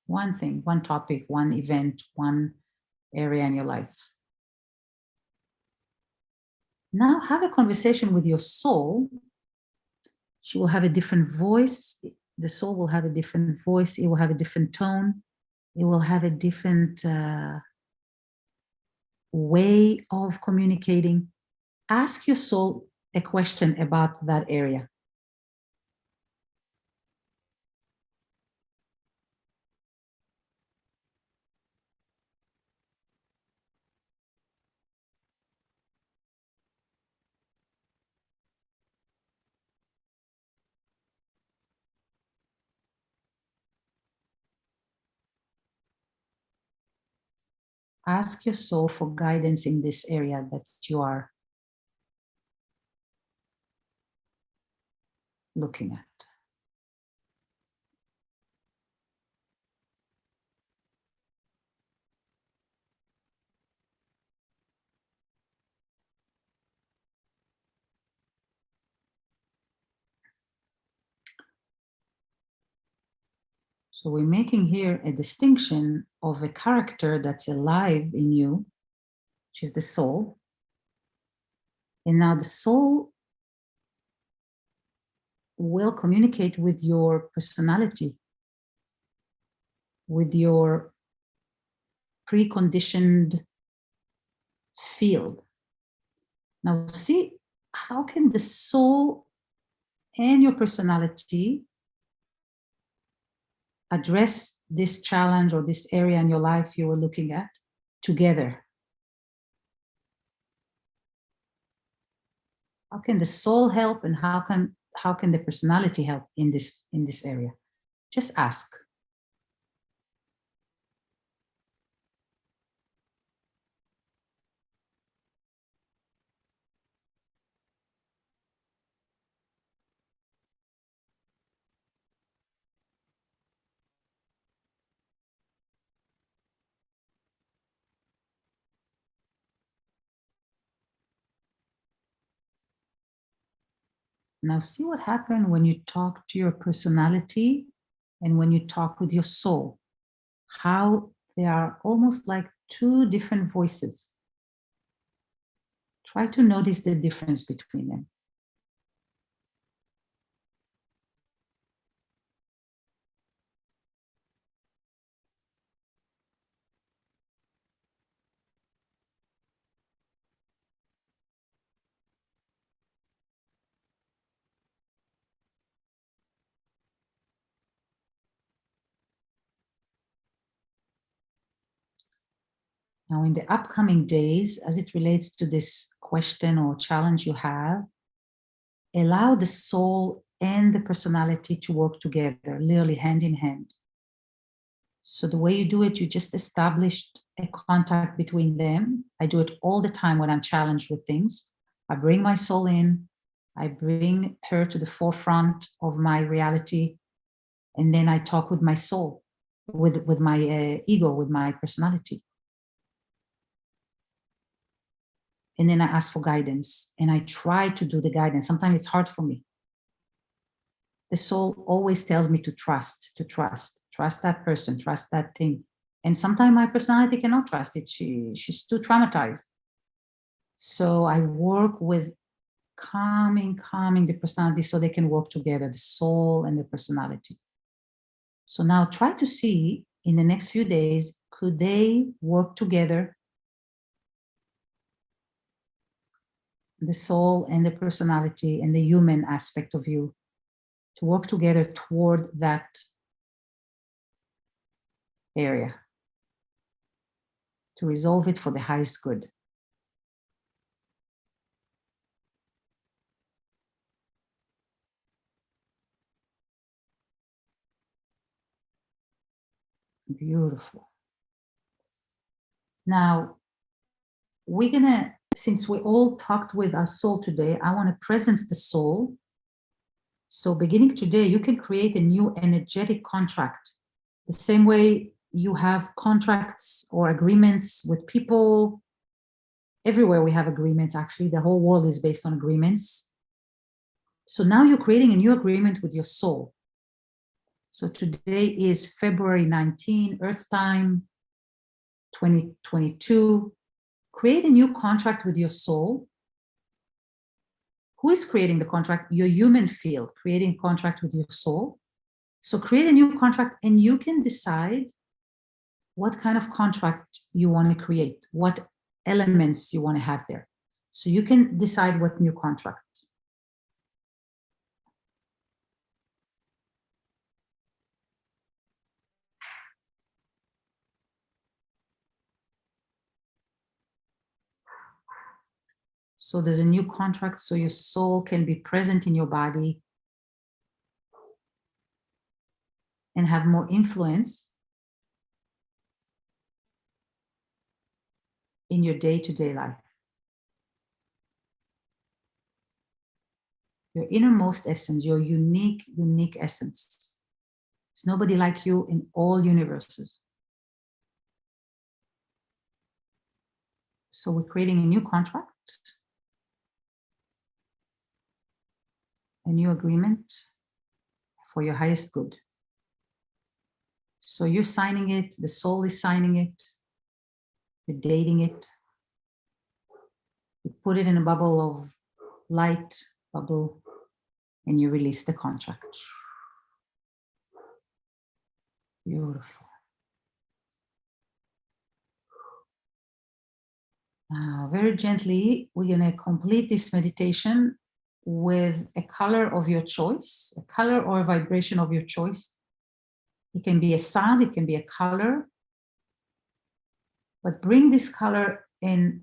One thing, one topic, one event, one area in your life. Now have a conversation with your soul. She will have a different voice. The soul will have a different voice. It will have a different tone. It will have a different way of communicating. Ask your soul a question about that area. Ask your soul for guidance in this area that you are looking at. So we're making here a distinction of a character that's alive in you, which is the soul. And now the soul will communicate with your personality, with your preconditioned field. Now see, how can the soul and your personality address this challenge or this area in your life you were looking at together? How can the soul help, and how can the personality help in this area? Just ask. Now see what happened when you talk to your personality and when you talk with your soul. How they are almost like two different voices. Try to notice the difference between them. Now, in the upcoming days, as it relates to this question or challenge you have, allow the soul and the personality to work together, literally hand in hand. So the way you do it, you just established a contact between them. I do it all the time when I'm challenged with things. I bring my soul in, I bring her to the forefront of my reality, and then I talk with my soul, with my ego, with my personality. And then I ask for guidance, and I try to do the guidance. Sometimes it's hard for me. The soul always tells me to trust that person, trust that thing. And sometimes my personality cannot trust it. She's too traumatized. So I work with calming the personality so they can work together, the soul and the personality. So now try to see in the next few days, could they work together, the soul and the personality and the human aspect of you, to work together toward that area, to resolve it for the highest good. Beautiful. Now, we're gonna, since we all talked with our soul today, I want to presence the soul. So beginning today, you can create a new energetic contract. The same way you have contracts or agreements with people. Everywhere we have agreements, actually. The whole world is based on agreements. So now you're creating a new agreement with your soul. So today is February 19, Earth time, 2022. Create a new contract with your soul. Who is creating the contract? Your human field, creating a contract with your soul. So create a new contract, and you can decide what kind of contract you want to create, what elements you want to have there. So you can decide what new contract. So there's a new contract, so your soul can be present in your body and have more influence in your day-to-day life. Your innermost essence, your unique essence. There's nobody like you in all universes. So we're creating a new contract, a new agreement for your highest good. So you're signing it, the soul is signing it, you're dating it. You put it in a bubble of light, bubble, and you release the contract. Beautiful. Now, very gently, we're going to complete this meditation with a color of your choice, a color or a vibration of your choice. It can be a sound, it can be a color, but bring this color and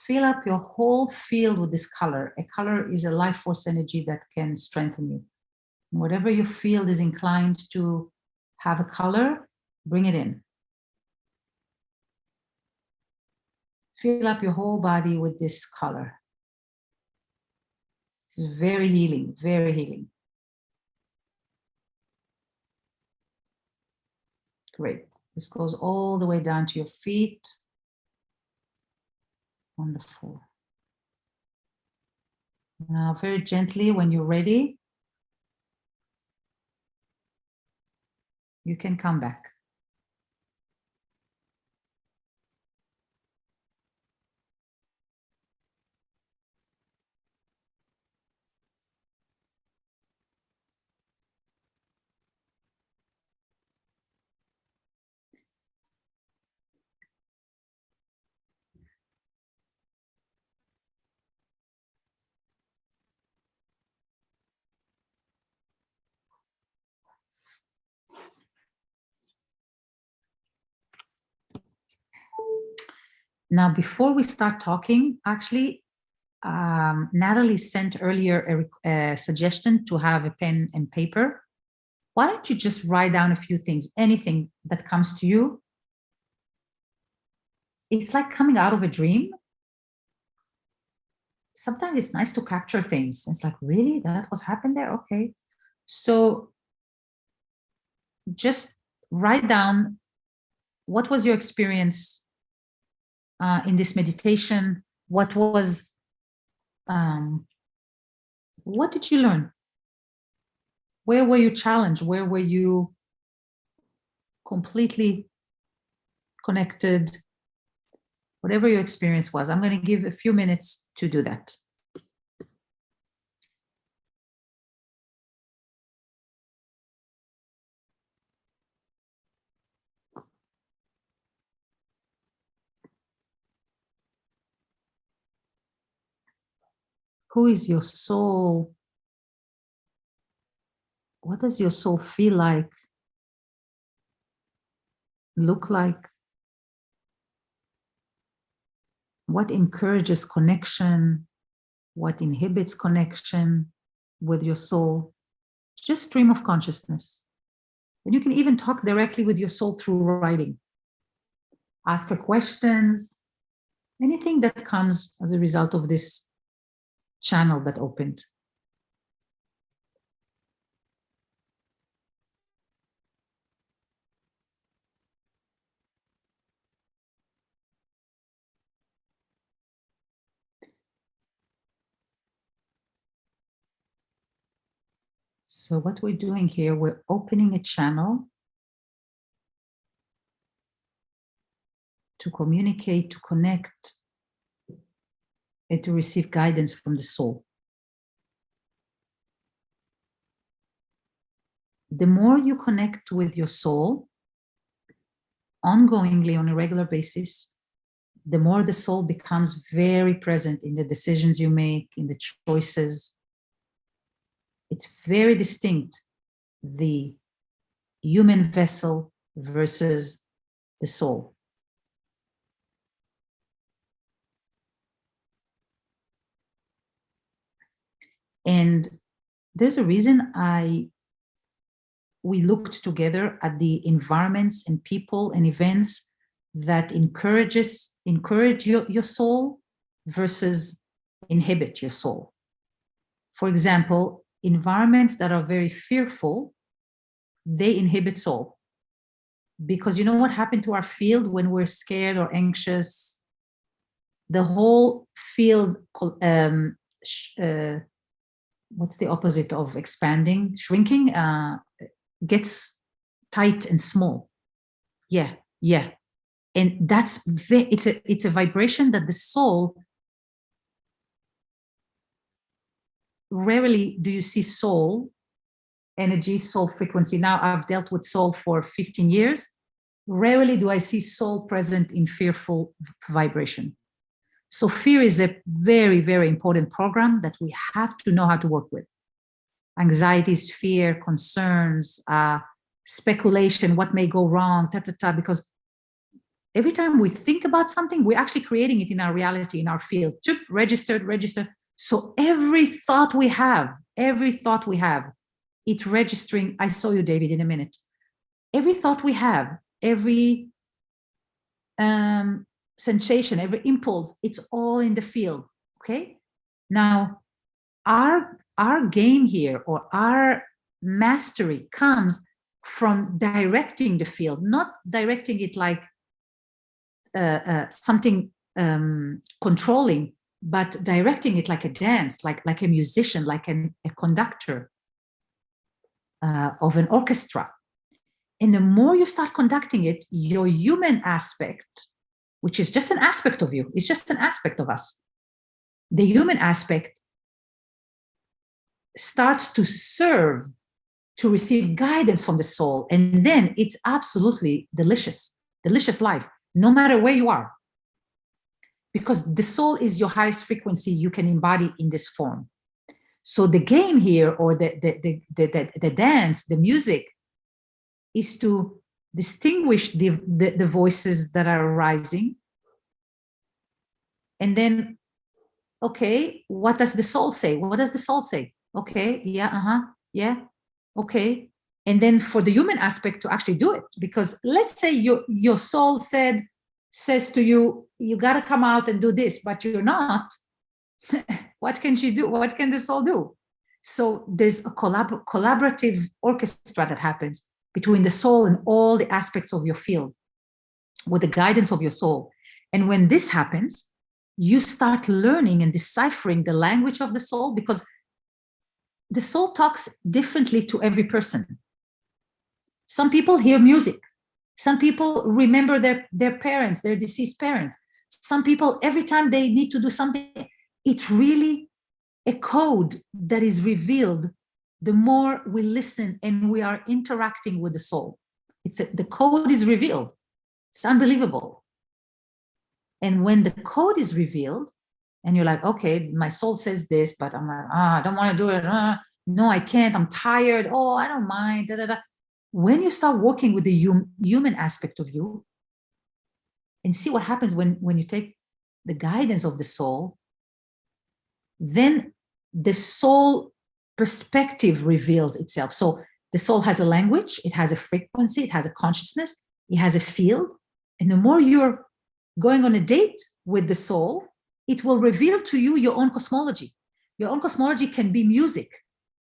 fill up your whole field with this color. A color is a life force energy that can strengthen you. And whatever your field is inclined to have a color, bring it in. Fill up your whole body with this color. This is very healing, very healing. Great. This goes all the way down to your feet. Wonderful. Now, very gently, when you're ready, you can come back. Now, before we start talking, actually, Natalie sent earlier a suggestion to have a pen and paper. Why don't you just write down a few things, anything that comes to you? It's like coming out of a dream. Sometimes it's nice to capture things. It's like, really? That was happened there? Okay. So just write down, what was your experience in this meditation? What did you learn? Where were you challenged? Where were you completely connected? Whatever your experience was. I'm going to give a few minutes to do that. Who is your soul? What does your soul feel like? Look like? What encourages connection? What inhibits connection with your soul? Just stream of consciousness. And you can even talk directly with your soul through writing. Ask her questions, anything that comes as a result of this channel that opened. So what we're doing here, we're opening a channel to communicate, to connect, and to receive guidance from the soul. The more you connect with your soul, ongoingly on a regular basis, the more the soul becomes very present in the decisions you make, in the choices. It's very distinct, the human vessel versus the soul. And there's a reason we looked together at the environments and people and events that encourage your soul versus inhibit your soul. For example, environments that are very fearful, they inhibit soul. Because you know what happened to our field when we're scared or anxious? The whole field, what's the opposite of expanding? Shrinking, gets tight and small. Yeah. And that's it's a vibration that the soul, rarely do you see soul energy, soul frequency. Now I've dealt with soul for 15 years. Rarely do I see soul present in fearful vibration. So fear is a very, very important program that we have to know how to work with. Anxieties, fear, concerns, speculation, what may go wrong, because every time we think about something, we're actually creating it in our reality, in our field. Registered. So every thought we have, it's registering. I saw you, David, in a minute. Every thought we have, every sensation, every impulse, it's all in the field, okay? Now, our game here, or our mastery, comes from directing the field, not directing it like something controlling, but directing it like a dance, like a musician, like a conductor of an orchestra. And the more you start conducting it, your human aspect, which is just an aspect of you, it's just an aspect of us. The human aspect starts to serve, to receive guidance from the soul. And then it's absolutely delicious life, no matter where you are. Because the soul is your highest frequency you can embody in this form. So the game here, or the dance, the music, is to distinguish the voices that are arising, and then okay, what does the soul say? What does the soul say? Okay, yeah, yeah, okay. And then for the human aspect to actually do it, because let's say your soul says to you, you got to come out and do this, but you're not. What can she do? What can the soul do? So there's a collaborative orchestra that happens between the soul and all the aspects of your field with the guidance of your soul. And when this happens, you start learning and deciphering the language of the soul, because the soul talks differently to every person. Some people hear music. Some people remember their parents, their deceased parents. Some people, every time they need to do something, it's really a code that is revealed the more we listen and we are interacting with the soul. The code is revealed. It's unbelievable. And when the code is revealed, and you're like, okay, my soul says this, but I'm like, I don't want to do it. No, I can't. I'm tired. Oh, I don't mind. Da, da, da. When you start working with the human aspect of you and see what happens when you take the guidance of the soul, then the soul perspective reveals itself. So the soul has a language, it has a frequency, it has a consciousness, it has a field. And the more you're going on a date with the soul, it will reveal to you your own cosmology. Your own cosmology can be music,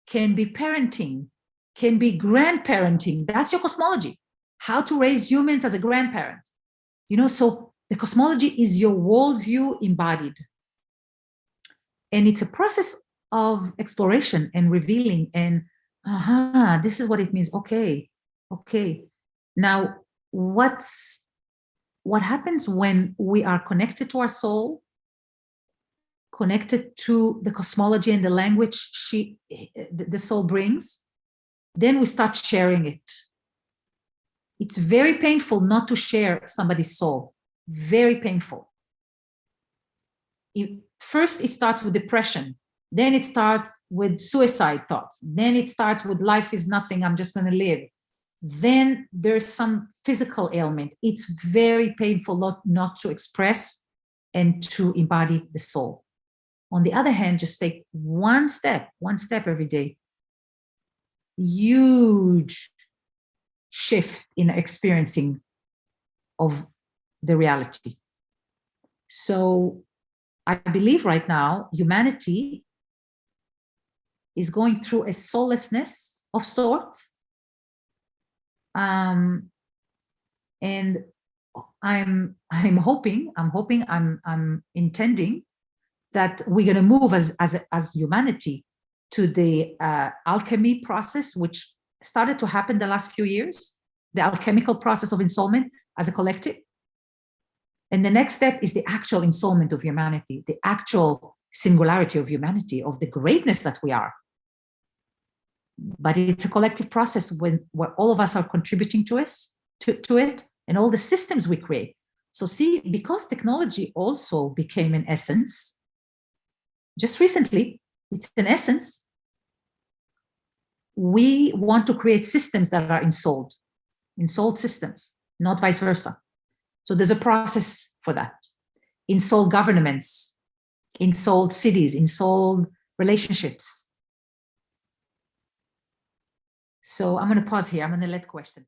can be parenting, can be grandparenting. That's your cosmology. How to raise humans as a grandparent. So the cosmology is your worldview embodied. And it's a process of exploration and revealing and, this is what it means. Okay. Now, what happens when we are connected to our soul, connected to the cosmology and the language the soul brings? Then we start sharing it. It's very painful not to share somebody's soul. Very painful. First, it starts with depression. Then it starts with suicide thoughts. Then it starts with life is nothing, I'm just going to live. Then there's some physical ailment. It's very painful not to express and to embody the soul. On the other hand, just take one step every day. Huge shift in experiencing of the reality. So I believe right now humanity is going through a soullessness of sorts, and I'm hoping, I'm intending that we're going to move as humanity to the alchemy process, which started to happen the last few years, the alchemical process of ensoulment as a collective. And the next step is the actual ensoulment of humanity, the actual singularity of humanity, of the greatness that we are. But it's a collective process where all of us are contributing to it, and all the systems we create. So see, because technology also became an essence, just recently, it's an essence, we want to create systems that are ensouled systems, not vice versa. So there's a process for that. Ensouled governments, ensouled cities, ensouled relationships. So I'm going to pause here. I'm going to let questions.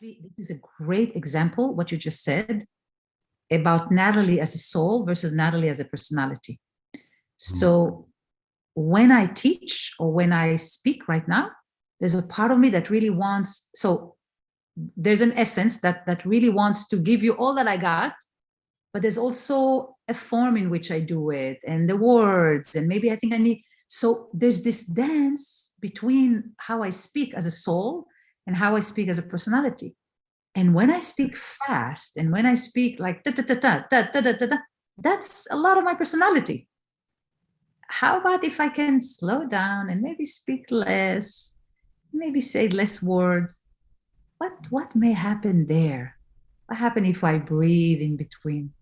This is a great example, what you just said, about Natalie as a soul versus Natalie as a personality. So when I teach or when I speak right now, there's a part of me that really wants, so there's an essence that really wants to give you all that I got, but there's also a form in which I do it and the words, and maybe I think I need, so there's this dance between how I speak as a soul and how I speak as a personality. And when I speak fast and when I speak like da da da da da da da da, that's a lot of my personality. How about if I can slow down and maybe speak less, maybe say less words? What may happen there? What happens if I breathe in between?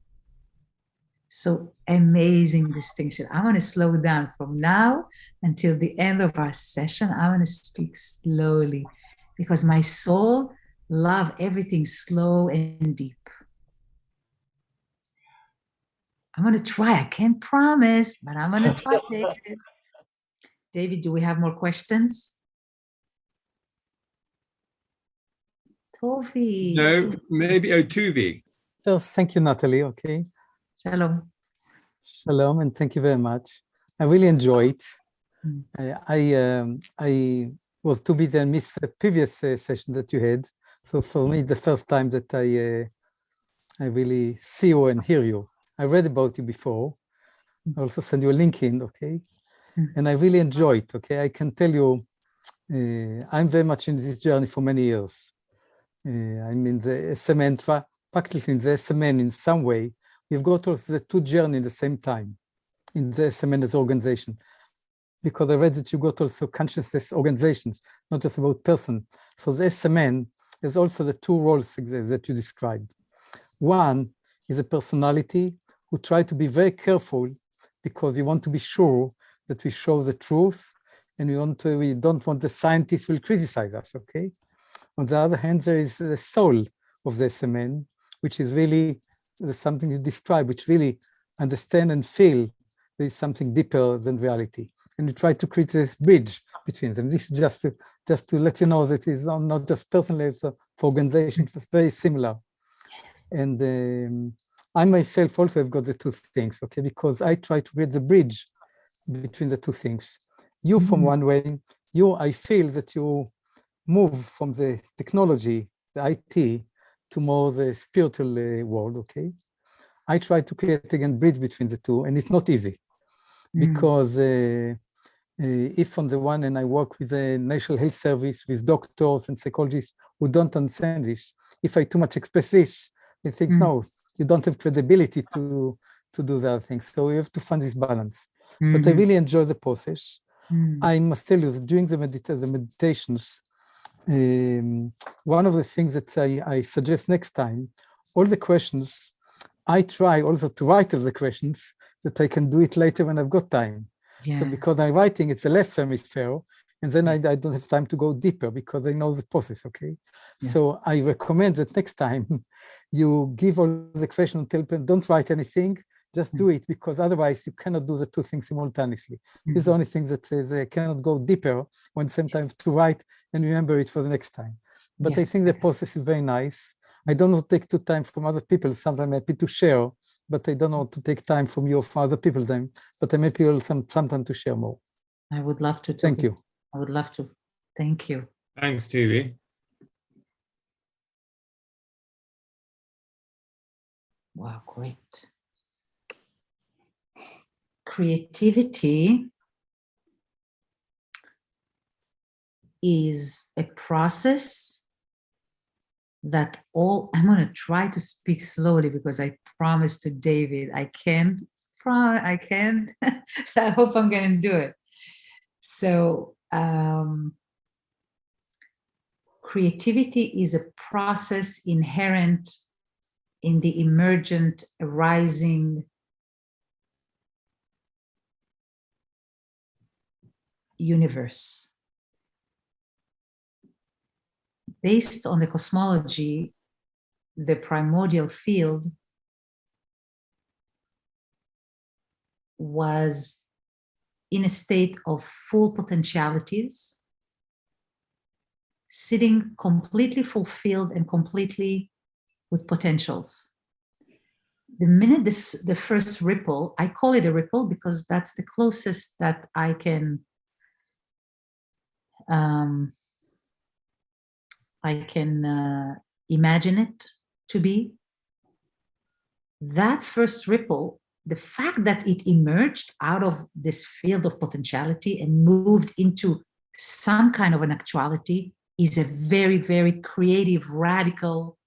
So amazing distinction. I want to slow down from now until the end of our session. I'm going to speak slowly because my soul loves everything slow and deep. I'm going to try. I can't promise, but I'm going to try, David. David, do we have more questions? Tovi. No, maybe Tuvi. So thank you, Natalie. Okay. Shalom. Shalom, and thank you very much. I really enjoy it. I was too busy and missed the previous session that you had. So for me, the first time that I really see you and hear you. I read about you before. I also send you a link in, okay? And I really enjoy it, okay? I can tell you, I'm very much in this journey for many years. I'm in the SMN, practically in the SMN in some way. We've got also the two journeys at the same time in the SMN as organization. Because I read that you got also consciousness organizations, not just about person. So the SMN is also the two roles that you described. One is a personality who try to be very careful because we want to be sure that we show the truth, and we don't want the scientists will criticize us, okay? On the other hand, there is the soul of the SMN, which is really something you describe, which really understand and feel there is something deeper than reality. And you try to create this bridge between them. This is just to let you know that it's not just personal, it's for organization, it's very similar. And I myself also have got the two things, okay? Because I try to create the bridge between the two things. You from one way, I feel that you move from the technology, the IT, to more the spiritual world, okay? I try to create again bridge between the two, and it's not easy. Because if on the one hand I work with the National Health Service, with doctors and psychologists who don't understand this, if I too much express this, they think, no, you don't have credibility to do the other things. So we have to find this balance. But I really enjoy the process. I must tell you that during the meditations, one of the things that I suggest next time, all the questions, I try also to write all the questions that I can do it later when I've got time. Yeah. So because I'm writing, it's the left hemisphere, and then I don't have time to go deeper because I know the process, okay? Yeah. So I recommend that next time you give all the questions and tell people, don't write anything, just do it, because otherwise you cannot do the two things simultaneously. This is the only thing that says I cannot go deeper when sometimes to write and remember it for the next time. But yes. I think the process is very nice. I don't want to take too time from other people. Sometimes I'm happy to share, but I don't want to take time from you or from other people then, but I'm happy sometime to share more. I would love to. Thank you. I would love to. Thank you. Thanks, Tuvi. Wow, great. Creativity is a process that I'm going to try to speak slowly because I promised to David I can't. I hope I'm going to do it. So creativity is a process inherent in the emergent, arising universe. Based on the cosmology, the primordial field was in a state of full potentialities, sitting completely fulfilled and completely with potentials. The minute the first ripple, I call it a ripple because that's the closest that I can imagine it to be. That first ripple, the fact that it emerged out of this field of potentiality and moved into some kind of an actuality is a very, very creative, radical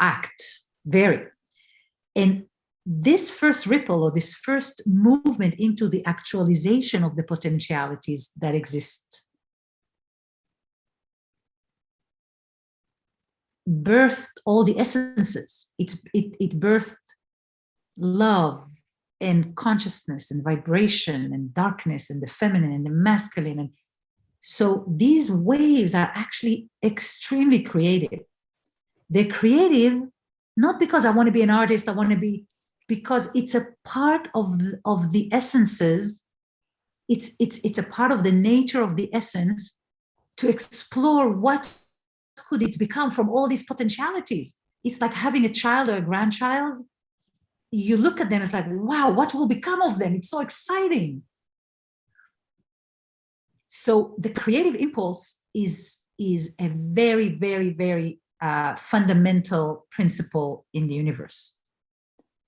act. Very. And this first ripple or this first movement into the actualization of the potentialities that exist birthed all the essences. It birthed love and consciousness and vibration and darkness and the feminine and the masculine. And so these waves are actually extremely creative. They're creative, not because I want to be an artist, I want to be, because it's a part of the essences. It's a part of the nature of the essence to explore what could it become from all these potentialities. It's like having a child or a grandchild. You look at them, it's like, wow, what will become of them? It's so exciting. So the creative impulse is a very, very, very fundamental principle in the universe,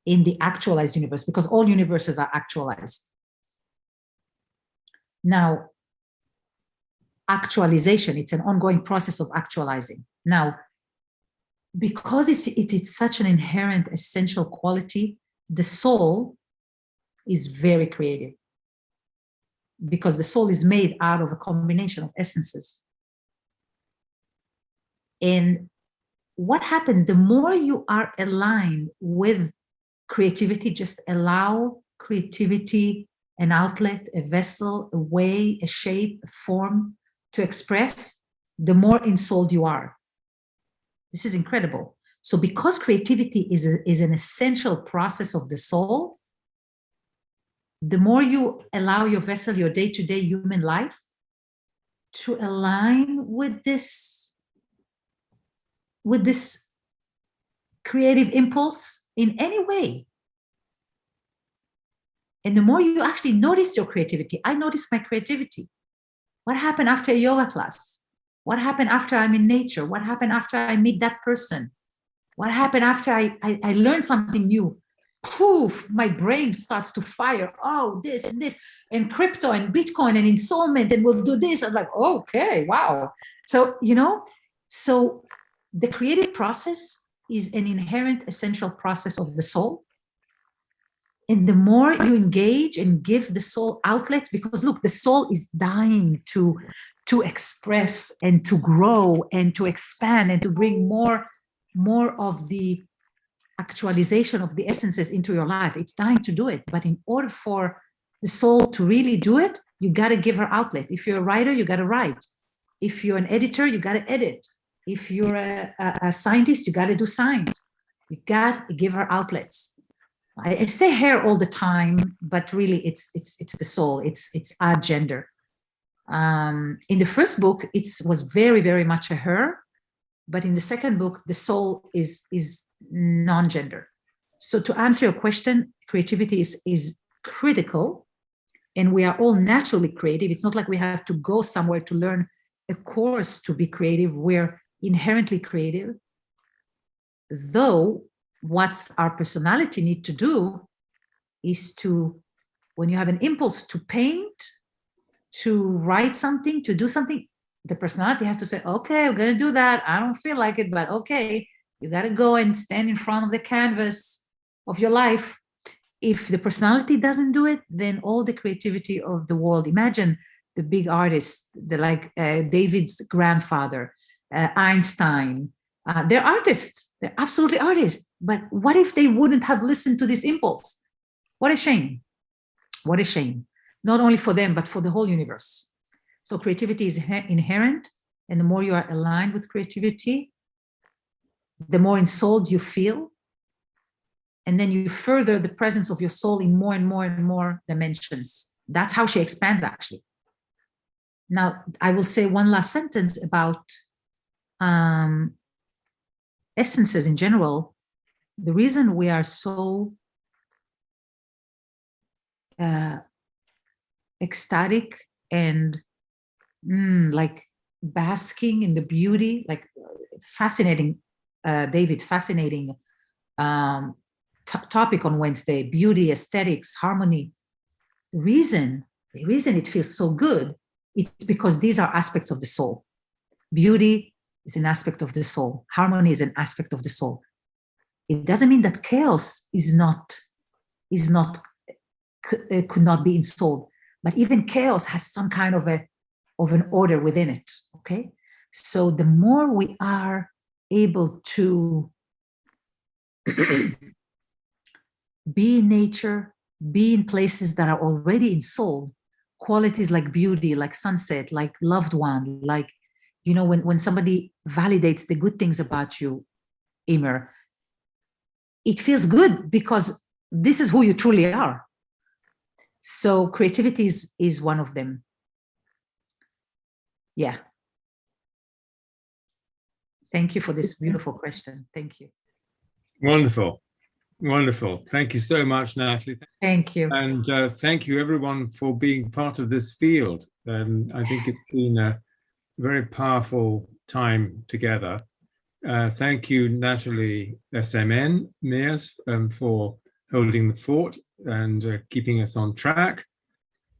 in the actualized universe, because all universes are actualized. Now, actualization, it's an ongoing process of actualizing. Now, because it's such an inherent essential quality, the soul is very creative, because the soul is made out of a combination of essences. And what happened, the more you are aligned with creativity, just allow creativity an outlet, a vessel, a way, a shape, a form to express, the more ensouled you are. This is incredible. So because creativity is an essential process of the soul, the more you allow your vessel, your day-to-day human life, to align with this creative impulse in any way. And the more you actually notice your creativity, I notice my creativity. What happened after a yoga class? What happened after I'm in nature? What happened after I meet that person? What happened after I learned something new? Poof, my brain starts to fire. Oh, this and this, and crypto and Bitcoin and Ensoulment, and we'll do this. I'm like, okay, wow. So, so the creative process is an inherent essential process of the soul. And the more you engage and give the soul outlets, because look, the soul is dying to express and to grow and to expand and to bring more of the actualization of the essences into your life. It's dying to do it. But in order for the soul to really do it, you got to give her outlet. If you're a writer, you got to write. If you're an editor, you got to edit. If you're a scientist, you got to do science. You got to give her outlets. I say hair all the time, but really it's the soul. It's agender. In the first book, it was very, very much a her, but in the second book, the soul is non-gender. So to answer your question, creativity is critical, and we are all naturally creative. It's not like we have to go somewhere to learn a course to be creative. We're inherently creative, though what our personality need to do is to, when you have an impulse to paint, to write something, to do something, the personality has to say, okay, I'm going to do that. I don't feel like it, but okay, you got to go and stand in front of the canvas of your life. If the personality doesn't do it, then all the creativity of the world, imagine the big artists, like David's grandfather, Einstein, they're artists, they're absolutely artists. But what if they wouldn't have listened to this impulse? What a shame. What a shame. Not only for them, but for the whole universe. So creativity is inherent, and the more you are aligned with creativity, the more ensouled you feel, and then you further the presence of your soul in more and more and more dimensions. That's how she expands, actually. Now, I will say one last sentence about essences in general. The reason we are so ecstatic and like basking in the beauty, like fascinating, David, fascinating topic on Wednesday, beauty, aesthetics, harmony. The reason it feels so good, it's because these are aspects of the soul. Beauty is an aspect of the soul. Harmony is an aspect of the soul. It doesn't mean that chaos could not be ensouled, but even chaos has some kind of an order within it. Okay, so the more we are able to be in nature, be in places that are already in soul, qualities like beauty, like sunset, like loved one, like, you know, when somebody validates the good things about you, Emer, it feels good because this is who you truly are. So creativity is one of them. Yeah. Thank you for this beautiful question. Thank you. Wonderful. Wonderful. Thank you so much, Natalie. Thank you. And thank you, everyone, for being part of this field. I think it's been a very powerful time together. Thank you, Natalie SMN Mears, for holding the fort and keeping us on track.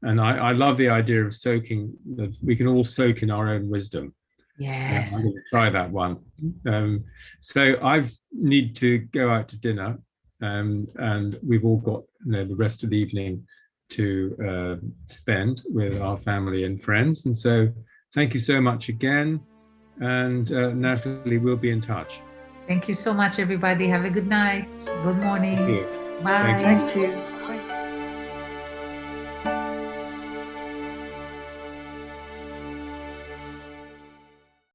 And I love the idea of soaking, that we can all soak in our own wisdom. Yes. I'm going to try that one. So I need to go out to dinner, and we've all got, you know, the rest of the evening to spend with our family and friends. And so thank you so much again. And Natalie, we'll be in touch. Thank you so much, everybody. Have a good night. Good morning. Thank you. Bye. Thank you. Thank you.